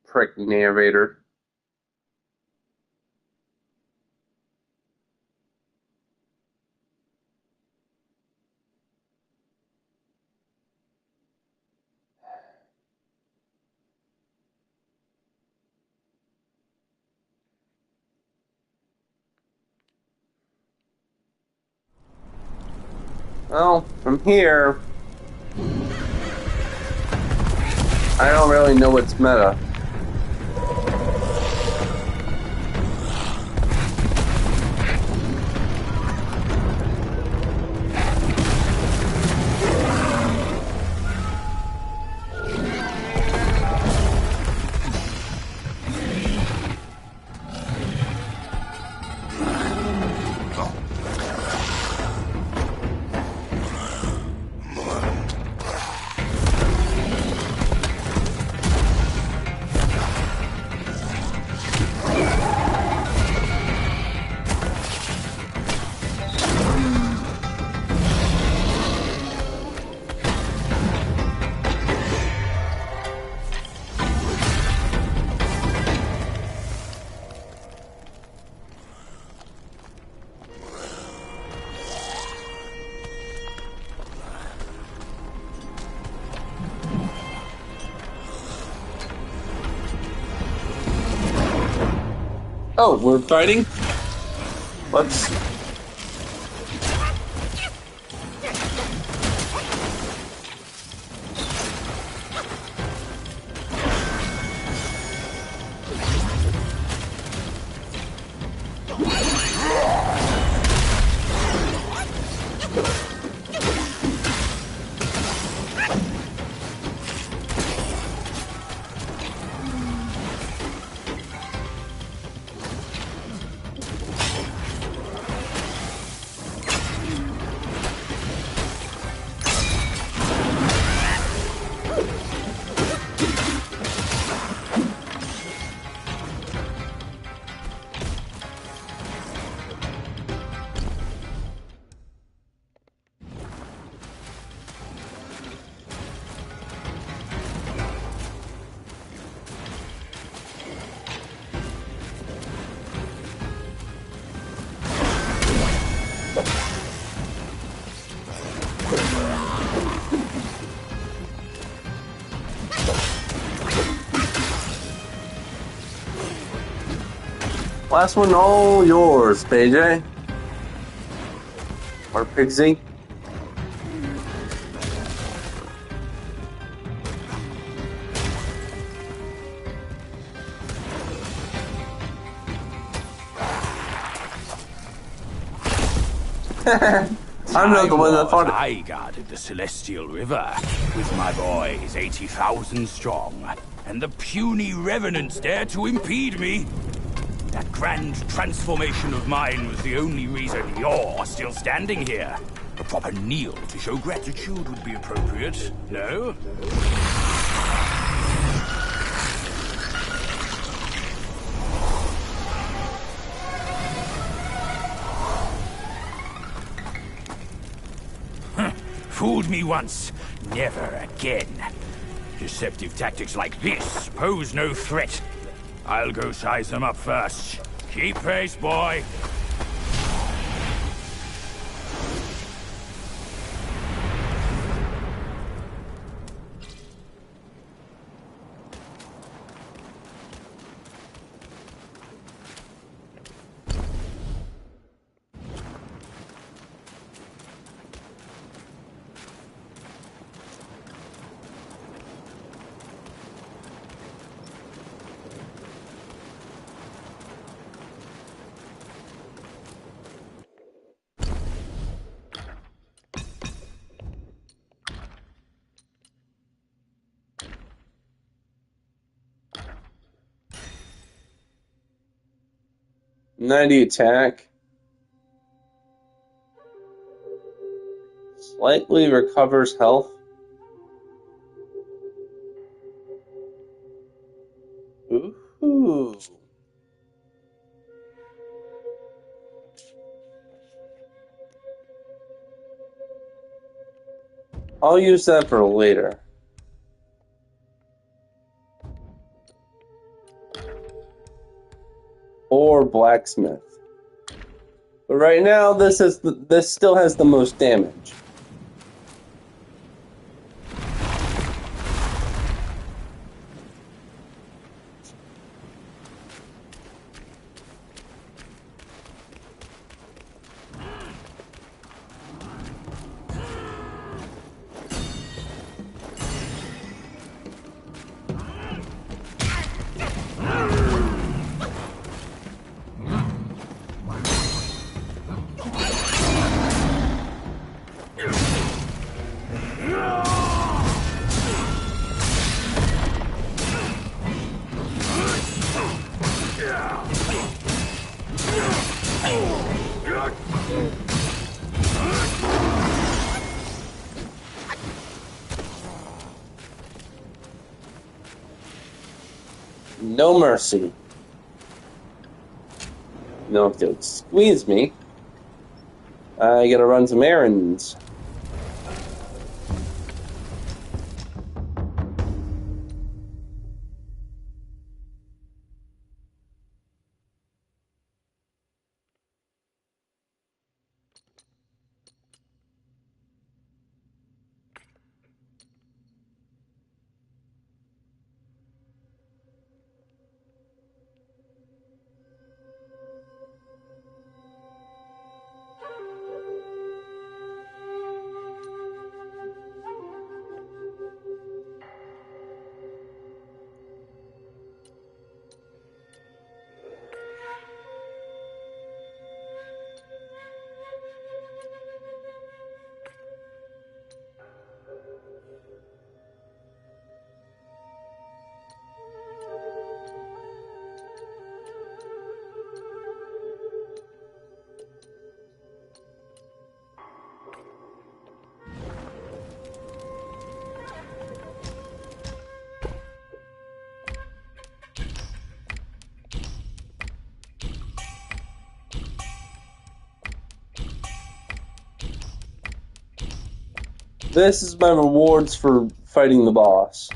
Prick narrator. Well, from here, I don't really know what's meta. Oh, we're fighting? Let's... Last one, all yours, PJ. Or Pigsy. I'm not the one that fought it. I guarded the Celestial River with my boys, 80,000 strong, and the puny revenants dared to impede me. That grand transformation of mine was the only reason you're still standing here. A proper kneel to show gratitude would be appropriate, no? Fooled me once, never again. Deceptive tactics like this pose no threat. I'll go size them up first. Keep pace, boy. '90 attack. Slightly recovers health. Ooh. I'll use that for later. Or blacksmith. But right now, this still has the most damage. No mercy. No, if they'll squeeze me, I gotta run some errands. This is my rewards for fighting the boss.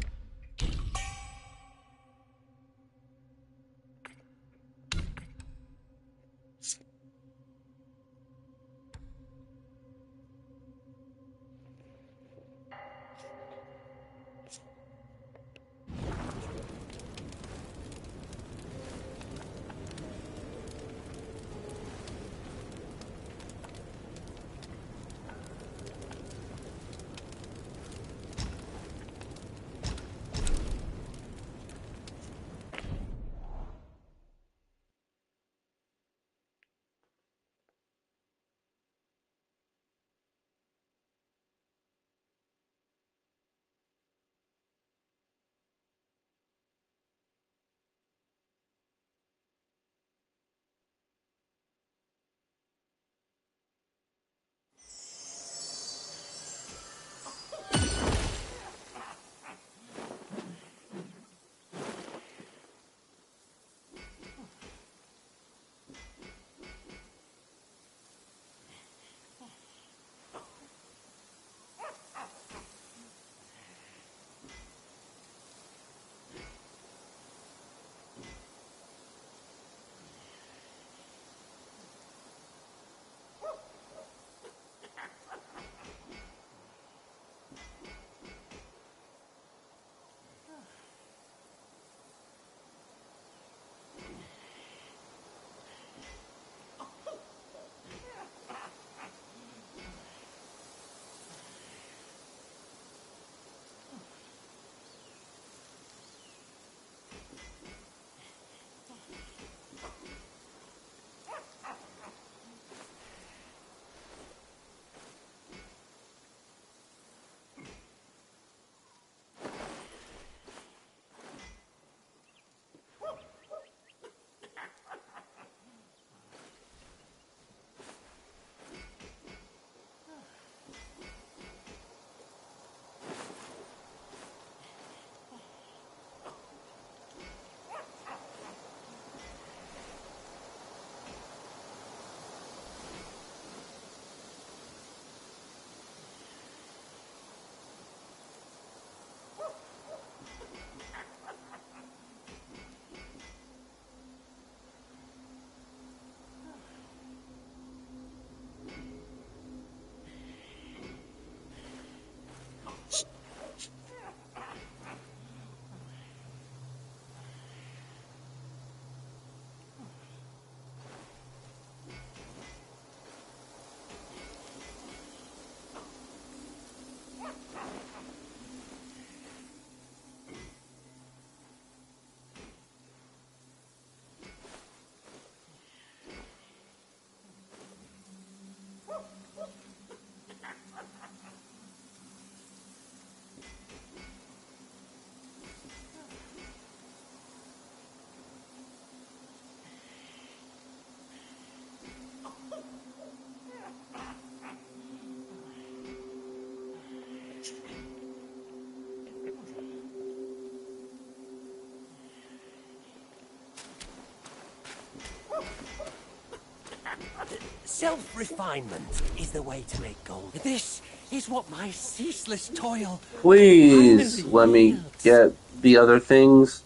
Self-refinement is the way to make gold. This is what my ceaseless toil Please finally let me yields. get the other things.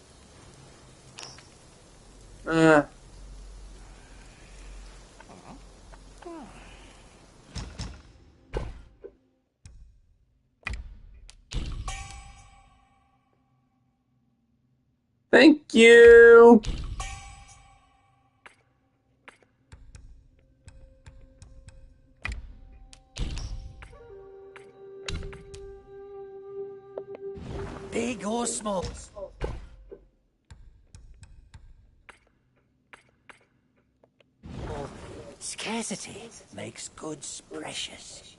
Thank you. Big or small. Scarcity makes goods precious.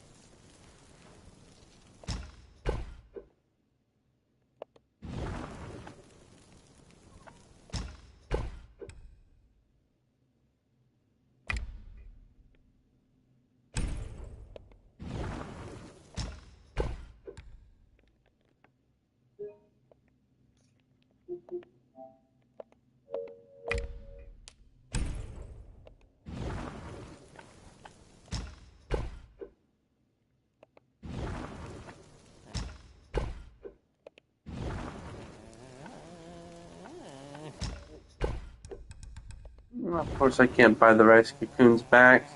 Of course, I can't buy the rice cocoons back.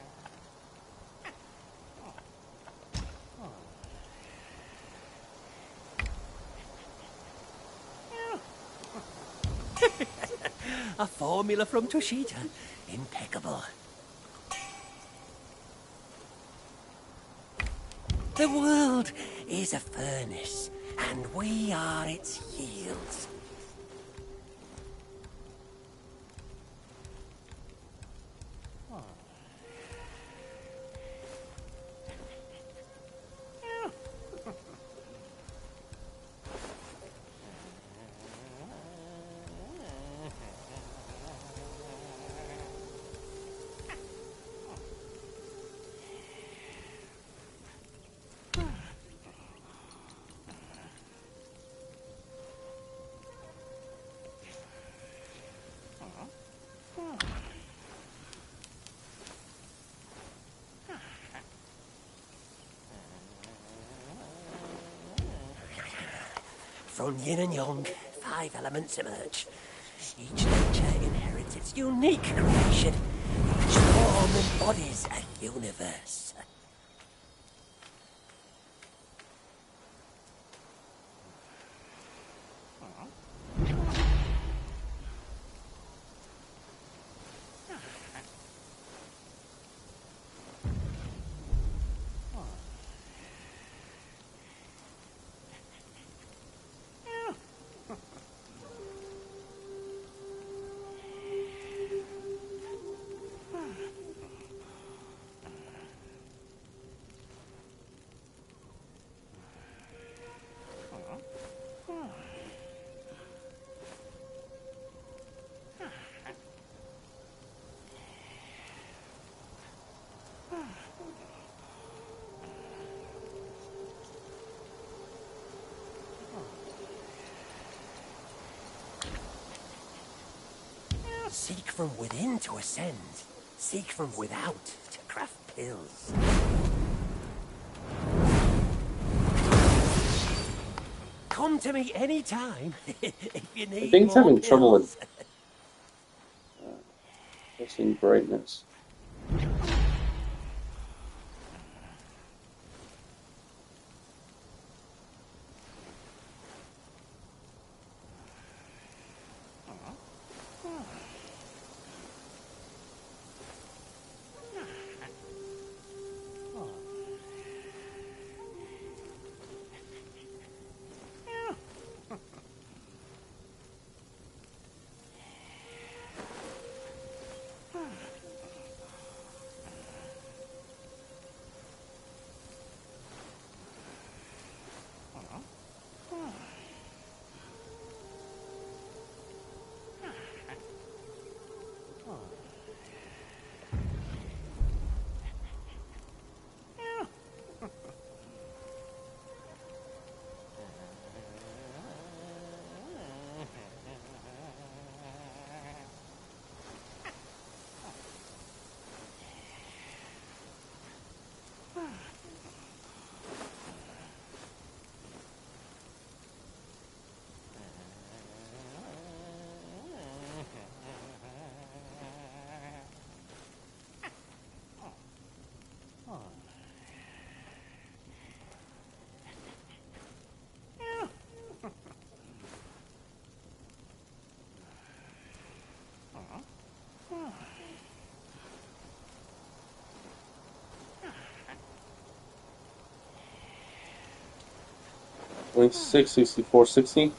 A formula from Toshita. Impeccable. The world is a furnace, and we are its yields. From yin and yang, 5 elements emerge. Each nature inherits its unique creation. Each form embodies a universe. Seek from within to ascend. Seek from without to craft pills. Come to me anytime if you need I think it's more having trouble pills. with adjusting brightness. 26, 64, 60.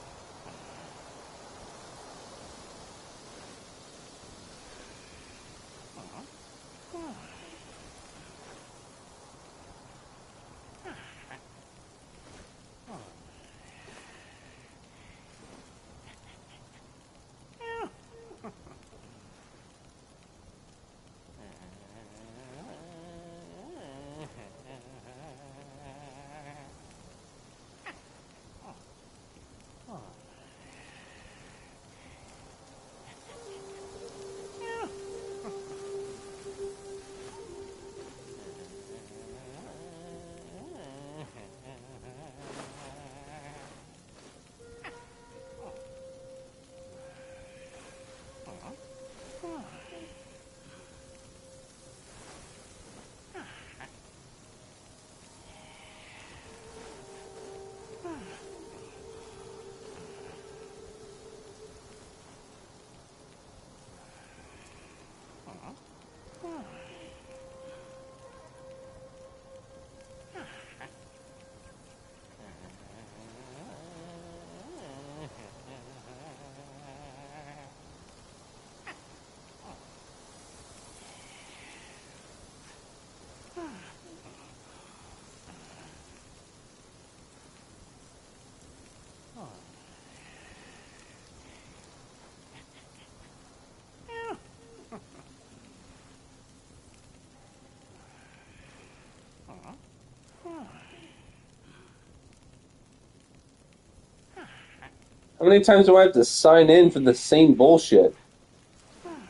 How many times do I have to sign in for the same bullshit?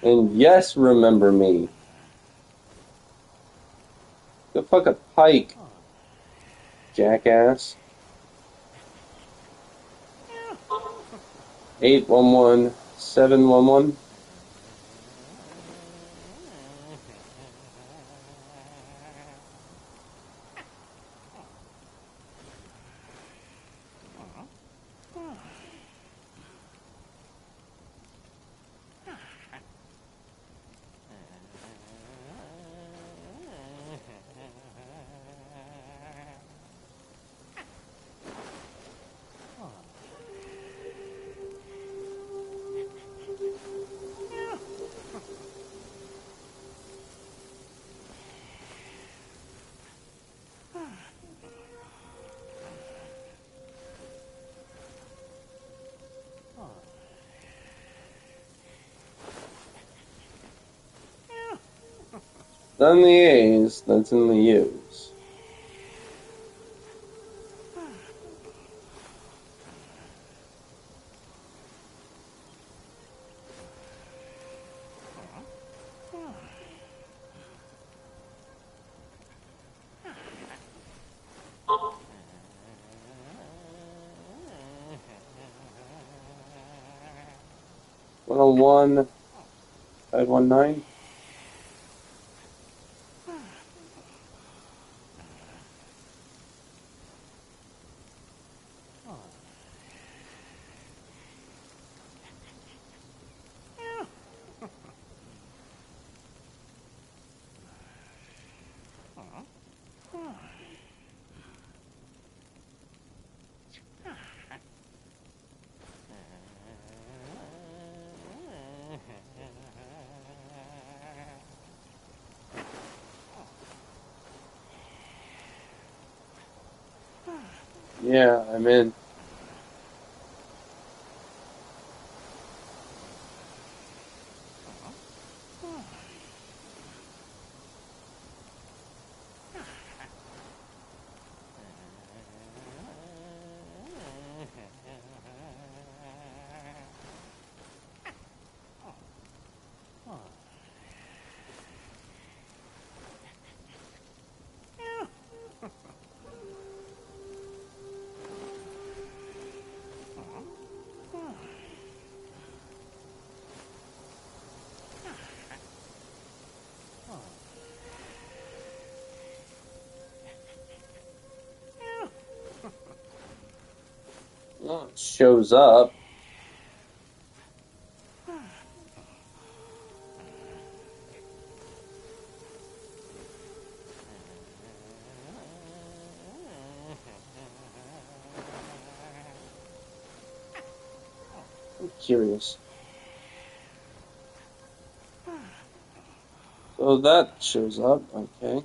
And yes, remember me. Go fuck a pike, jackass. 811 711. Not in the A's, that's in the U's. One oh one 519. Yeah, I'm in. Well, it shows up. curious. So that shows up, okay.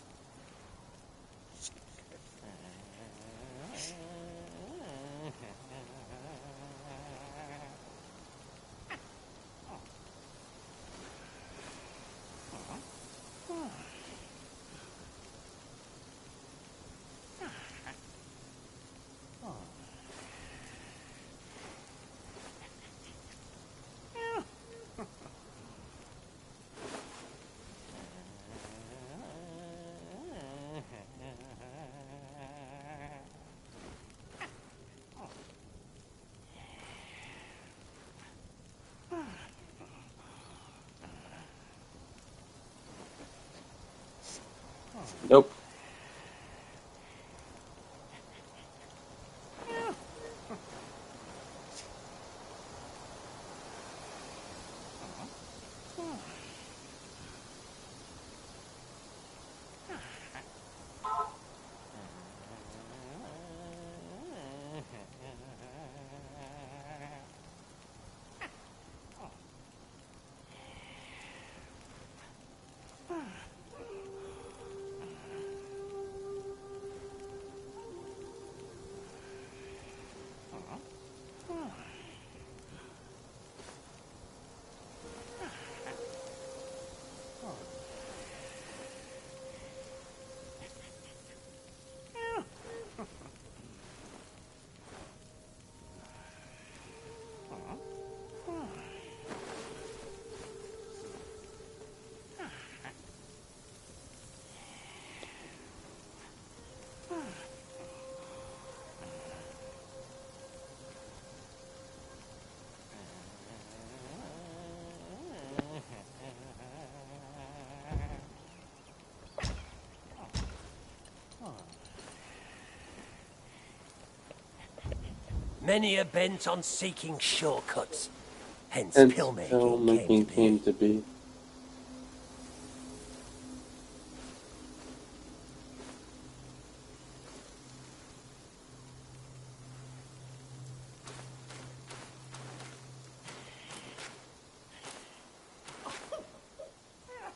Nope. Many are bent on seeking shortcuts. Hence, And pill-making came to be.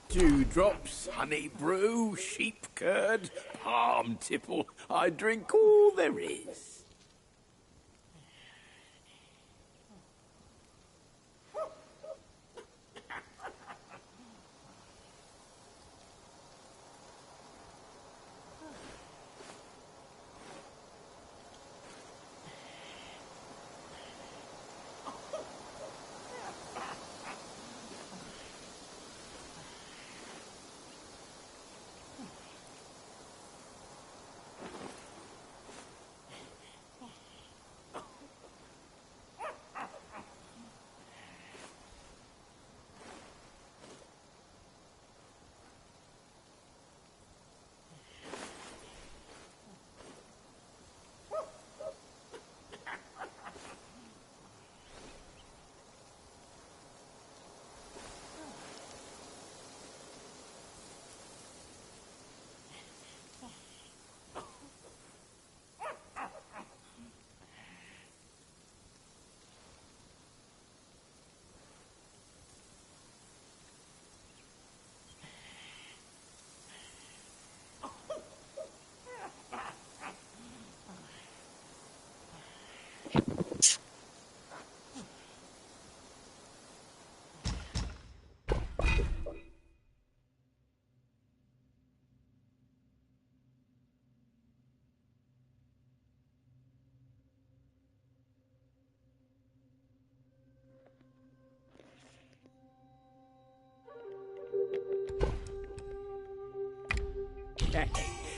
Dewdrops, honey brew, sheep curd, palm tipple. I drink all there is.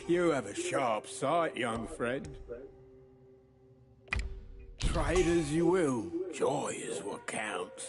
You have a sharp sight, young friend. Trade as you will, joy is what counts.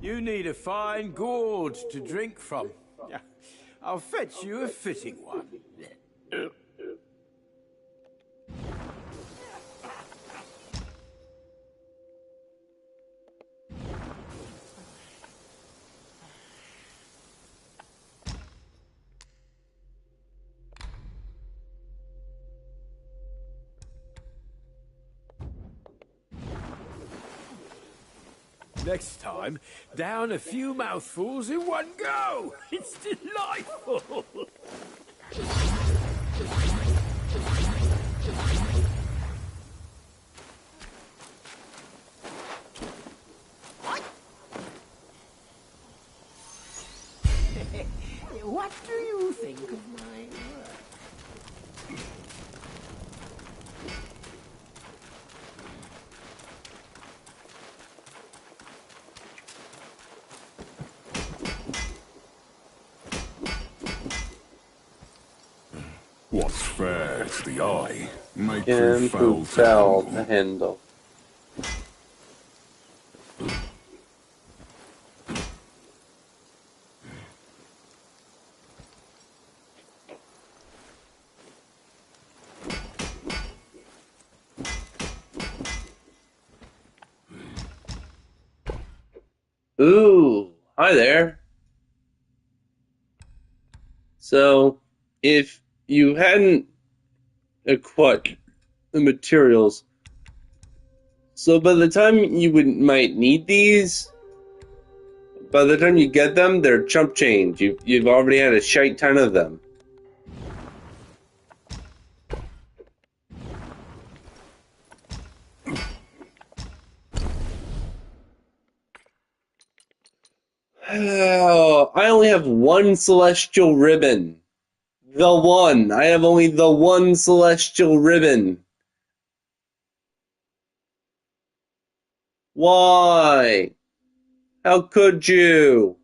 You need a fine gourd to drink from. I'll fetch you a fitting one. Next time, down a few mouthfuls in one go. It's delightful. What do you think of my work? What's fair to the eye may And prove foul foul to to handle. handle. Ooh, hi there. So, if you hadn't acquired the materials, so by the time you might need these, by the time you get them, they're chump change. You've already had a shite ton of them. Oh, I only have one celestial ribbon. The one. I have only the one celestial ribbon. Why? How could you?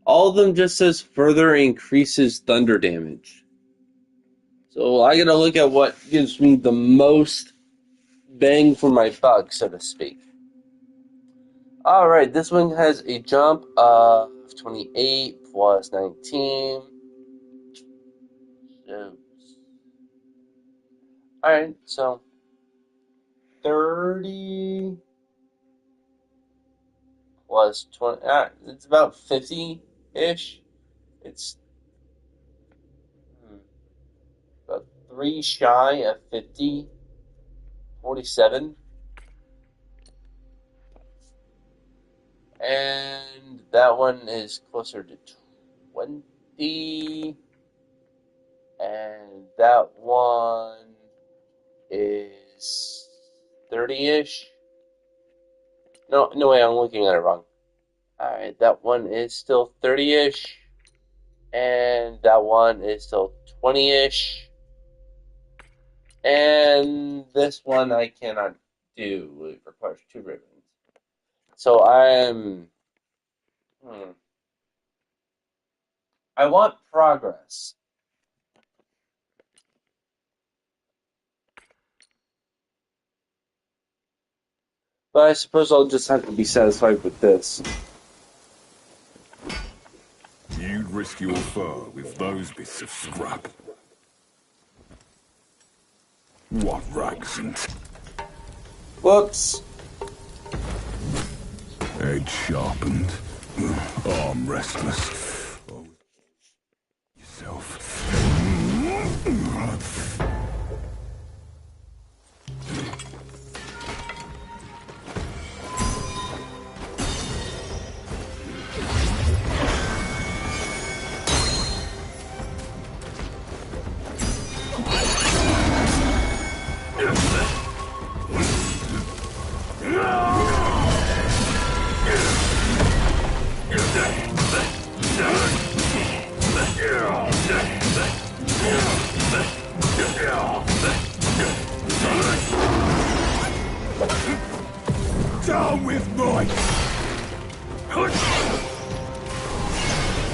All of them just says further increases thunder damage. So I gotta look at what gives me the most bang for my buck, so to speak. Alright, this one has a jump of 28 plus 19. Alright, so 30 plus 20. It's about 50-ish. It's about 3 shy of 50. 47. And that one is closer to 20. And that one is 30-ish. No way, I'm looking at it wrong. Alright, that one is still 30-ish. And that one is still 20-ish. And this one I cannot do. It requires 2 ribbons. So I want progress. But I suppose I'll just have to be satisfied with this. You'd risk your fur with those bits of scrap. What rags and Whoops. edge sharpened, arm restless. Oh, yourself.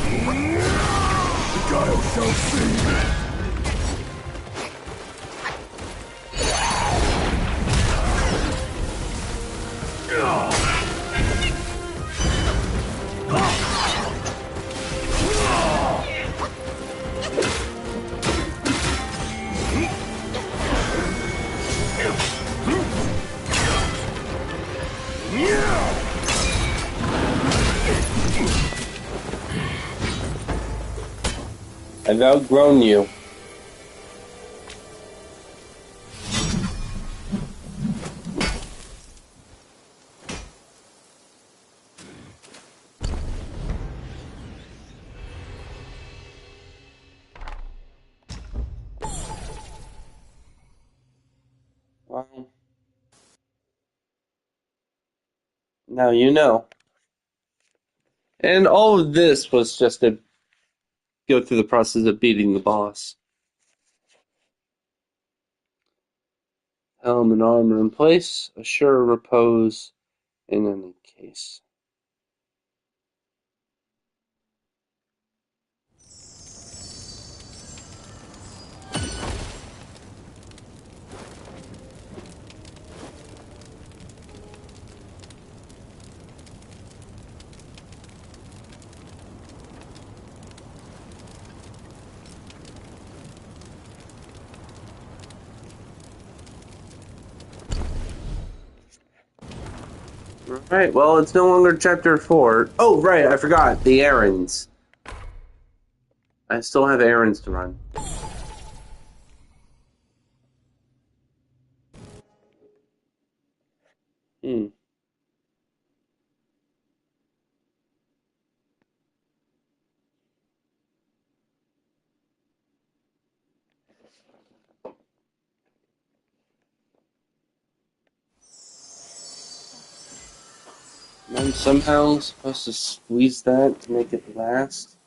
The Gale shall see. I've outgrown you. Well, now you know. And all of this was just to go through the process of beating the boss. Helm and armor in place, a sure repose in any case. Alright, well, it's no longer chapter 4. Oh, right, I forgot. The errands. I still have errands to run. I'm somehow supposed to squeeze that to make it last.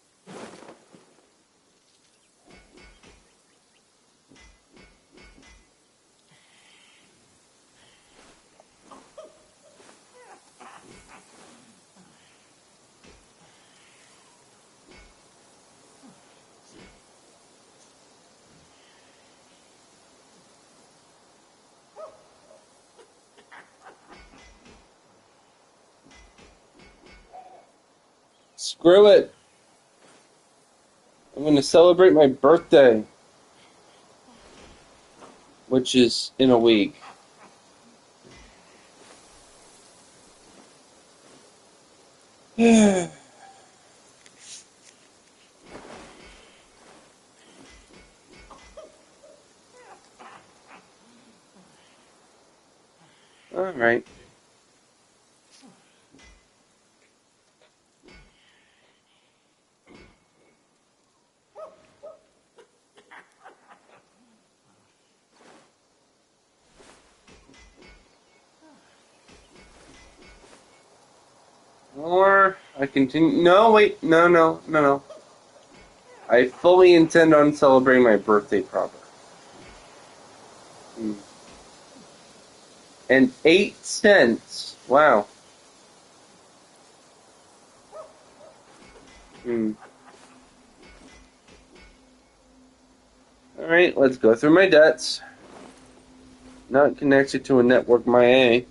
Screw it! I'm going to celebrate my birthday, which is in a week. Alright. Or I continue. No, wait. No. I fully intend on celebrating my birthday proper. And 8 cents. Wow. Alright, let's go through my debts. Not connected to a network MyA.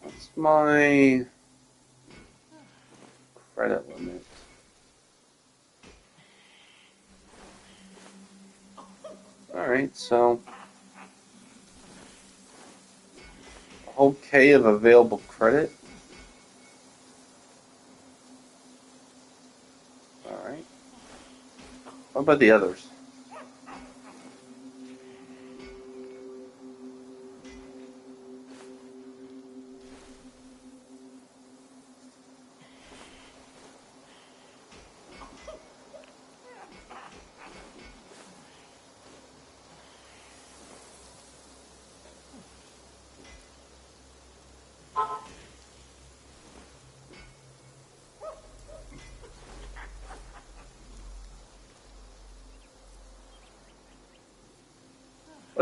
What's my credit limit? Alright, so a whole K of available credit. Alright. What about the others?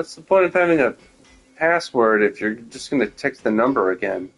What's the point of having a password if you're just going to text the number again?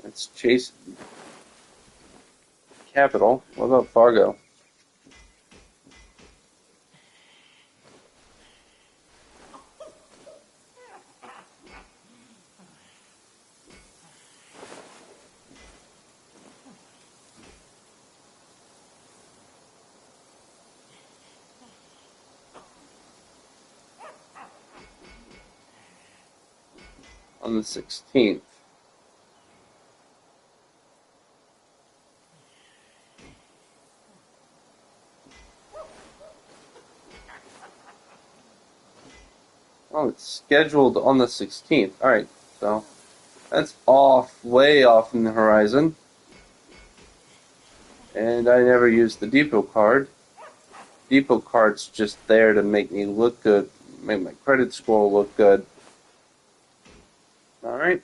It's Chase Capital. What about Fargo? On the 16th. Oh, it's scheduled on the 16th. Alright, so that's off, way off in the horizon. And I never used the depot card. Depot card's just there to make me look good, make my credit score look good. Alright.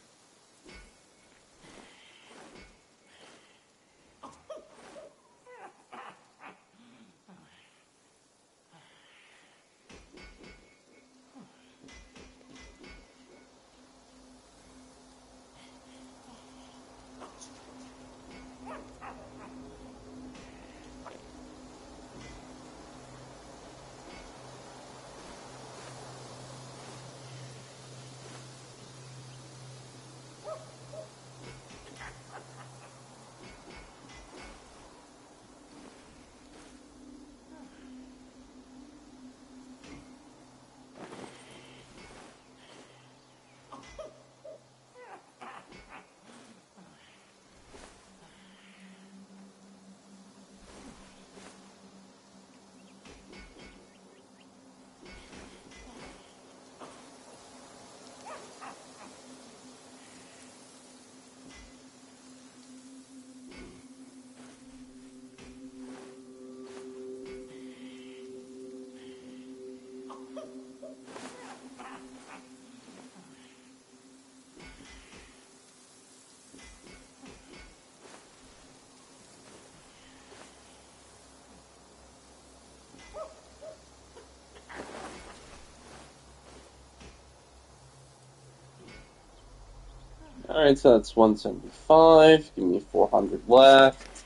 Alright, so that's 175. Give me 400 left.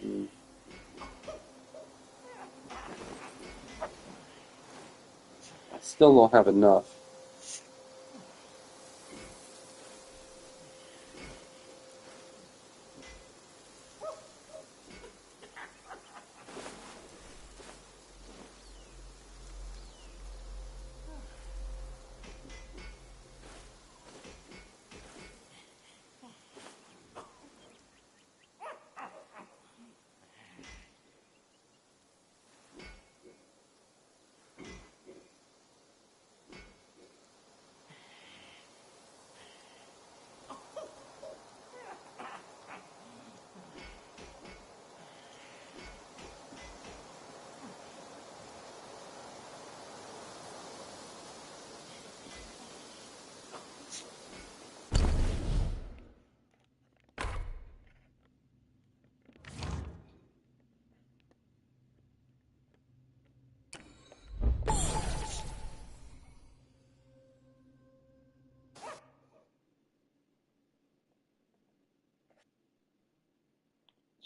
I still don't have enough.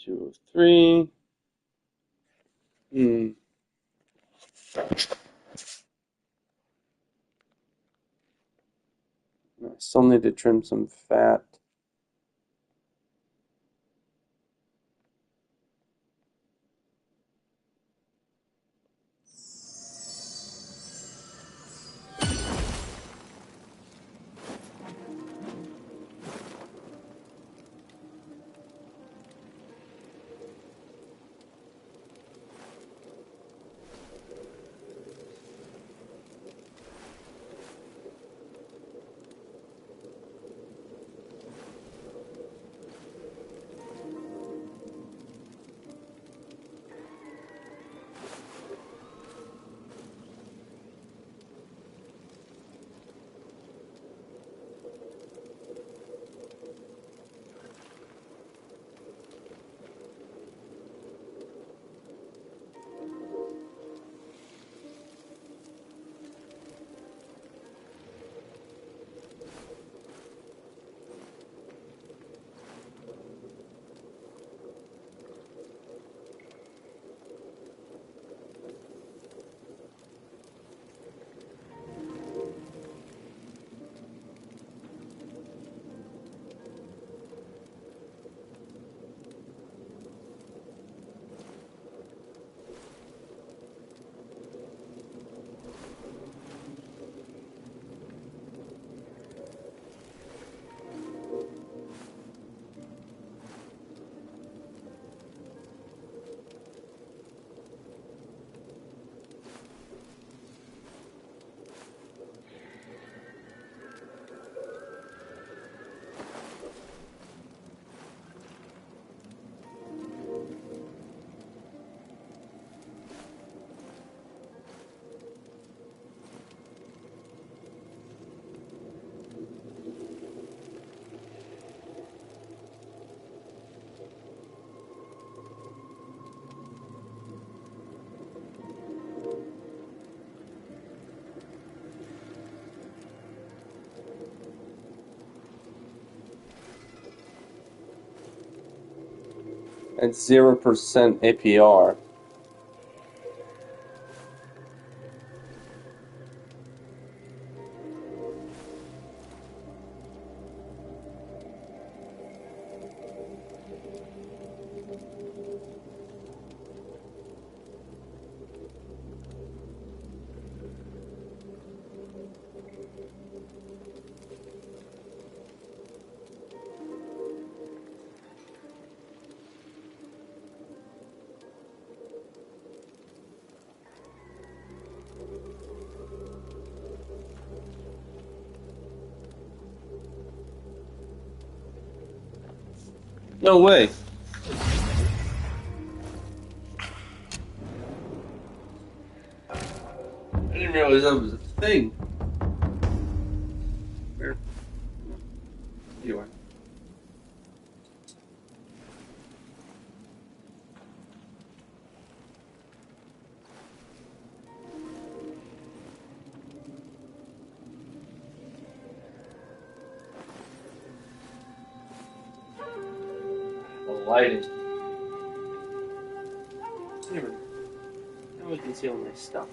Two of three. Still need to trim some fat. At 0% APR. No way. I didn't realize that was a thing. Where? You are. The lighting. Here, now we can see all my stuff.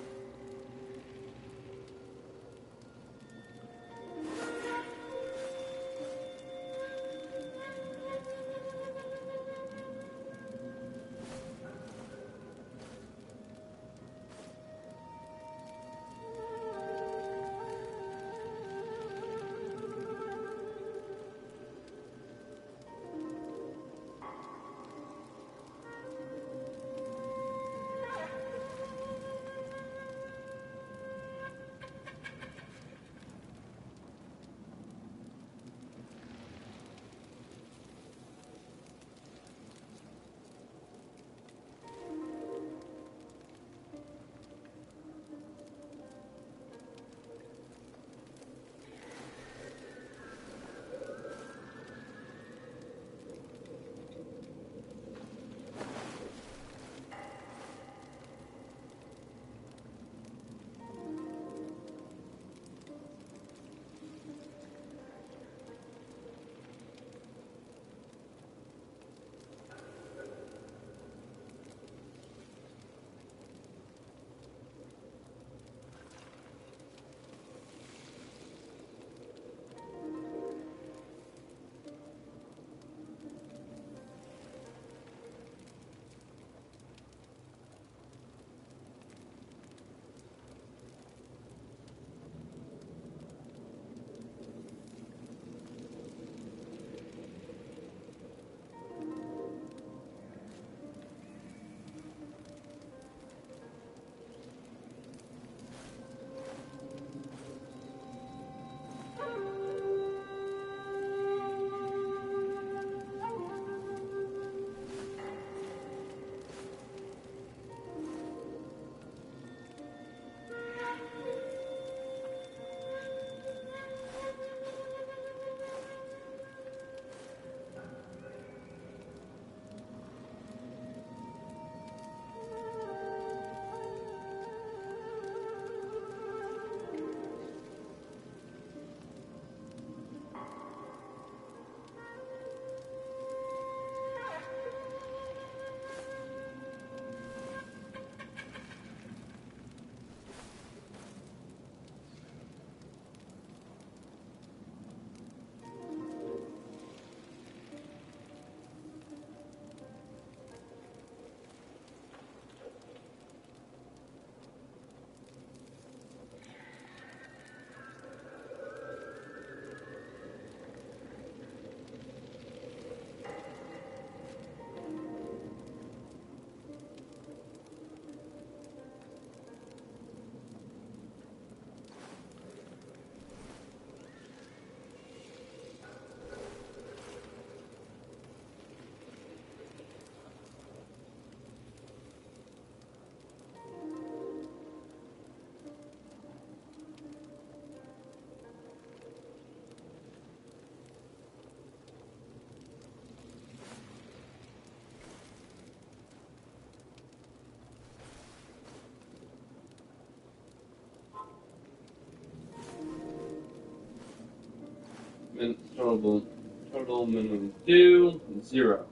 Total minimum 2, 0.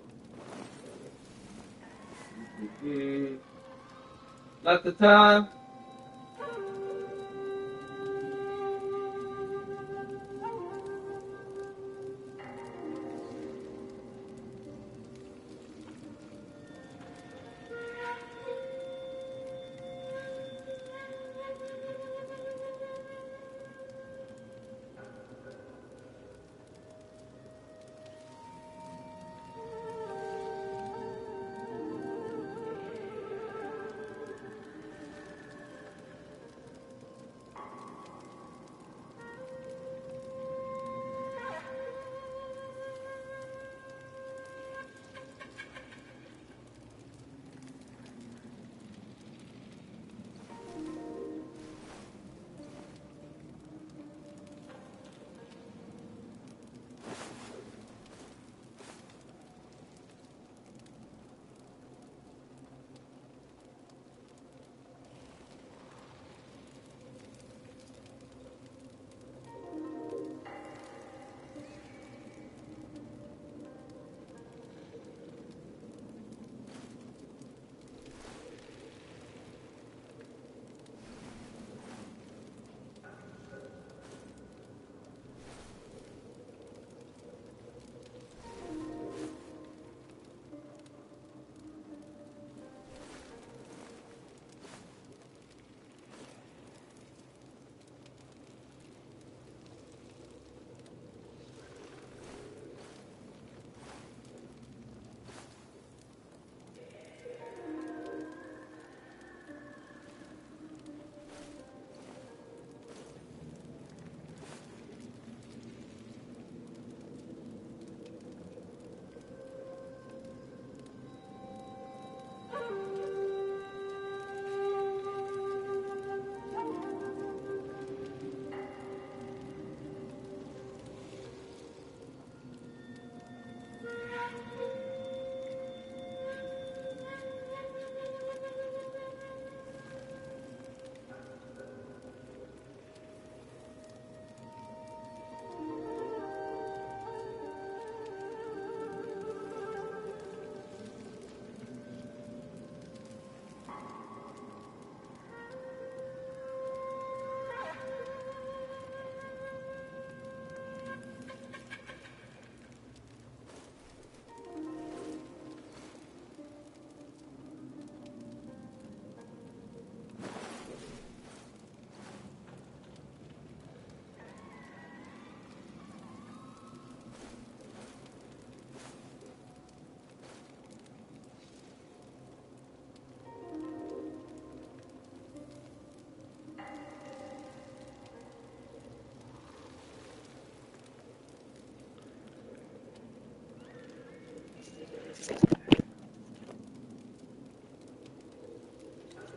Not the time.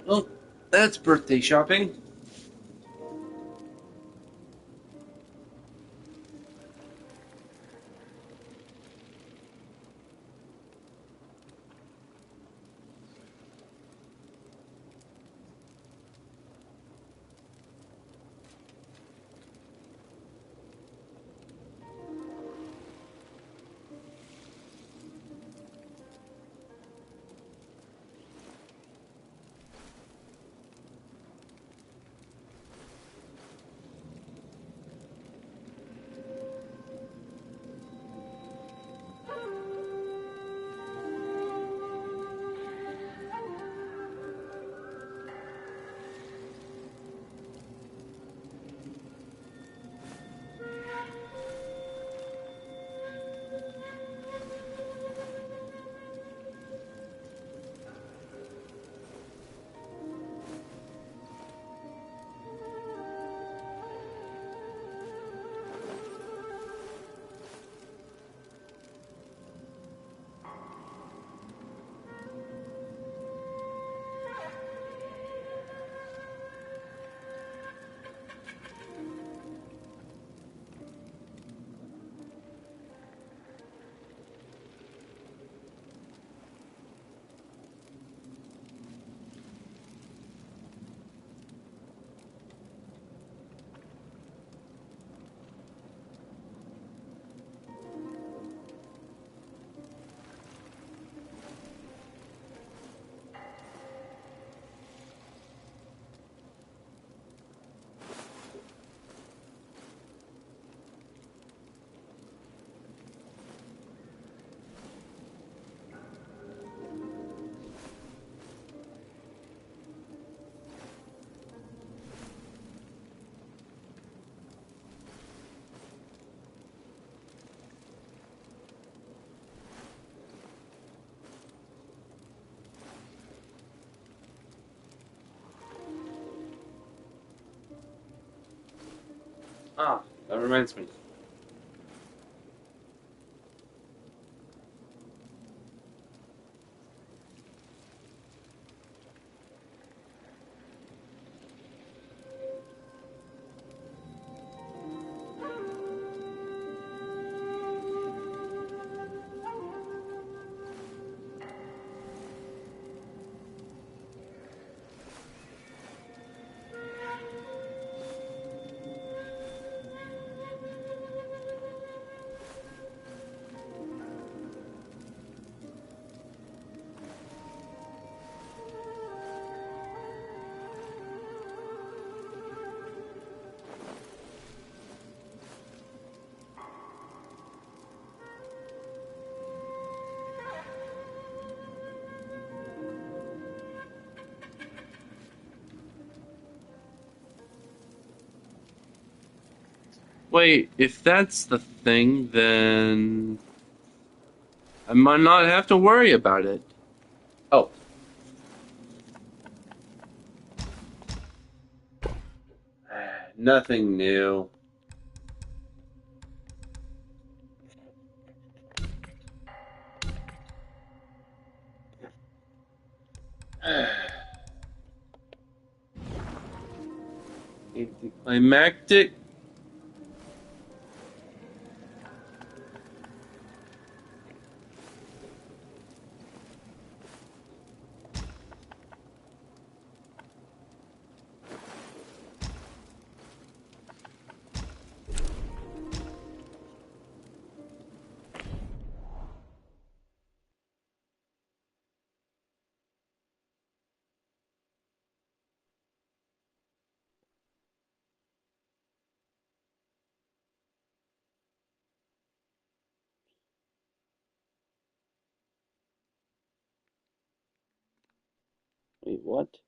Well, that's birthday shopping. Ah, that reminds me. Wait, if that's the thing, then I might not have to worry about it. Oh. Nothing new. Anticlimactic. Wait, what?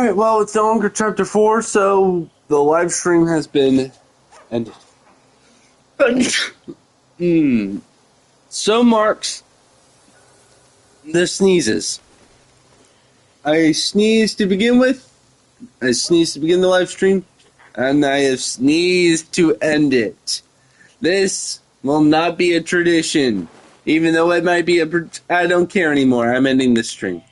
Alright, well, it's no longer chapter 4, so the live stream has been ended. So marks the sneezes. I sneezed to begin with, I sneezed to begin the live stream, and I have sneezed to end it. This will not be a tradition. Even though it might be I don't care anymore. I'm ending this stream.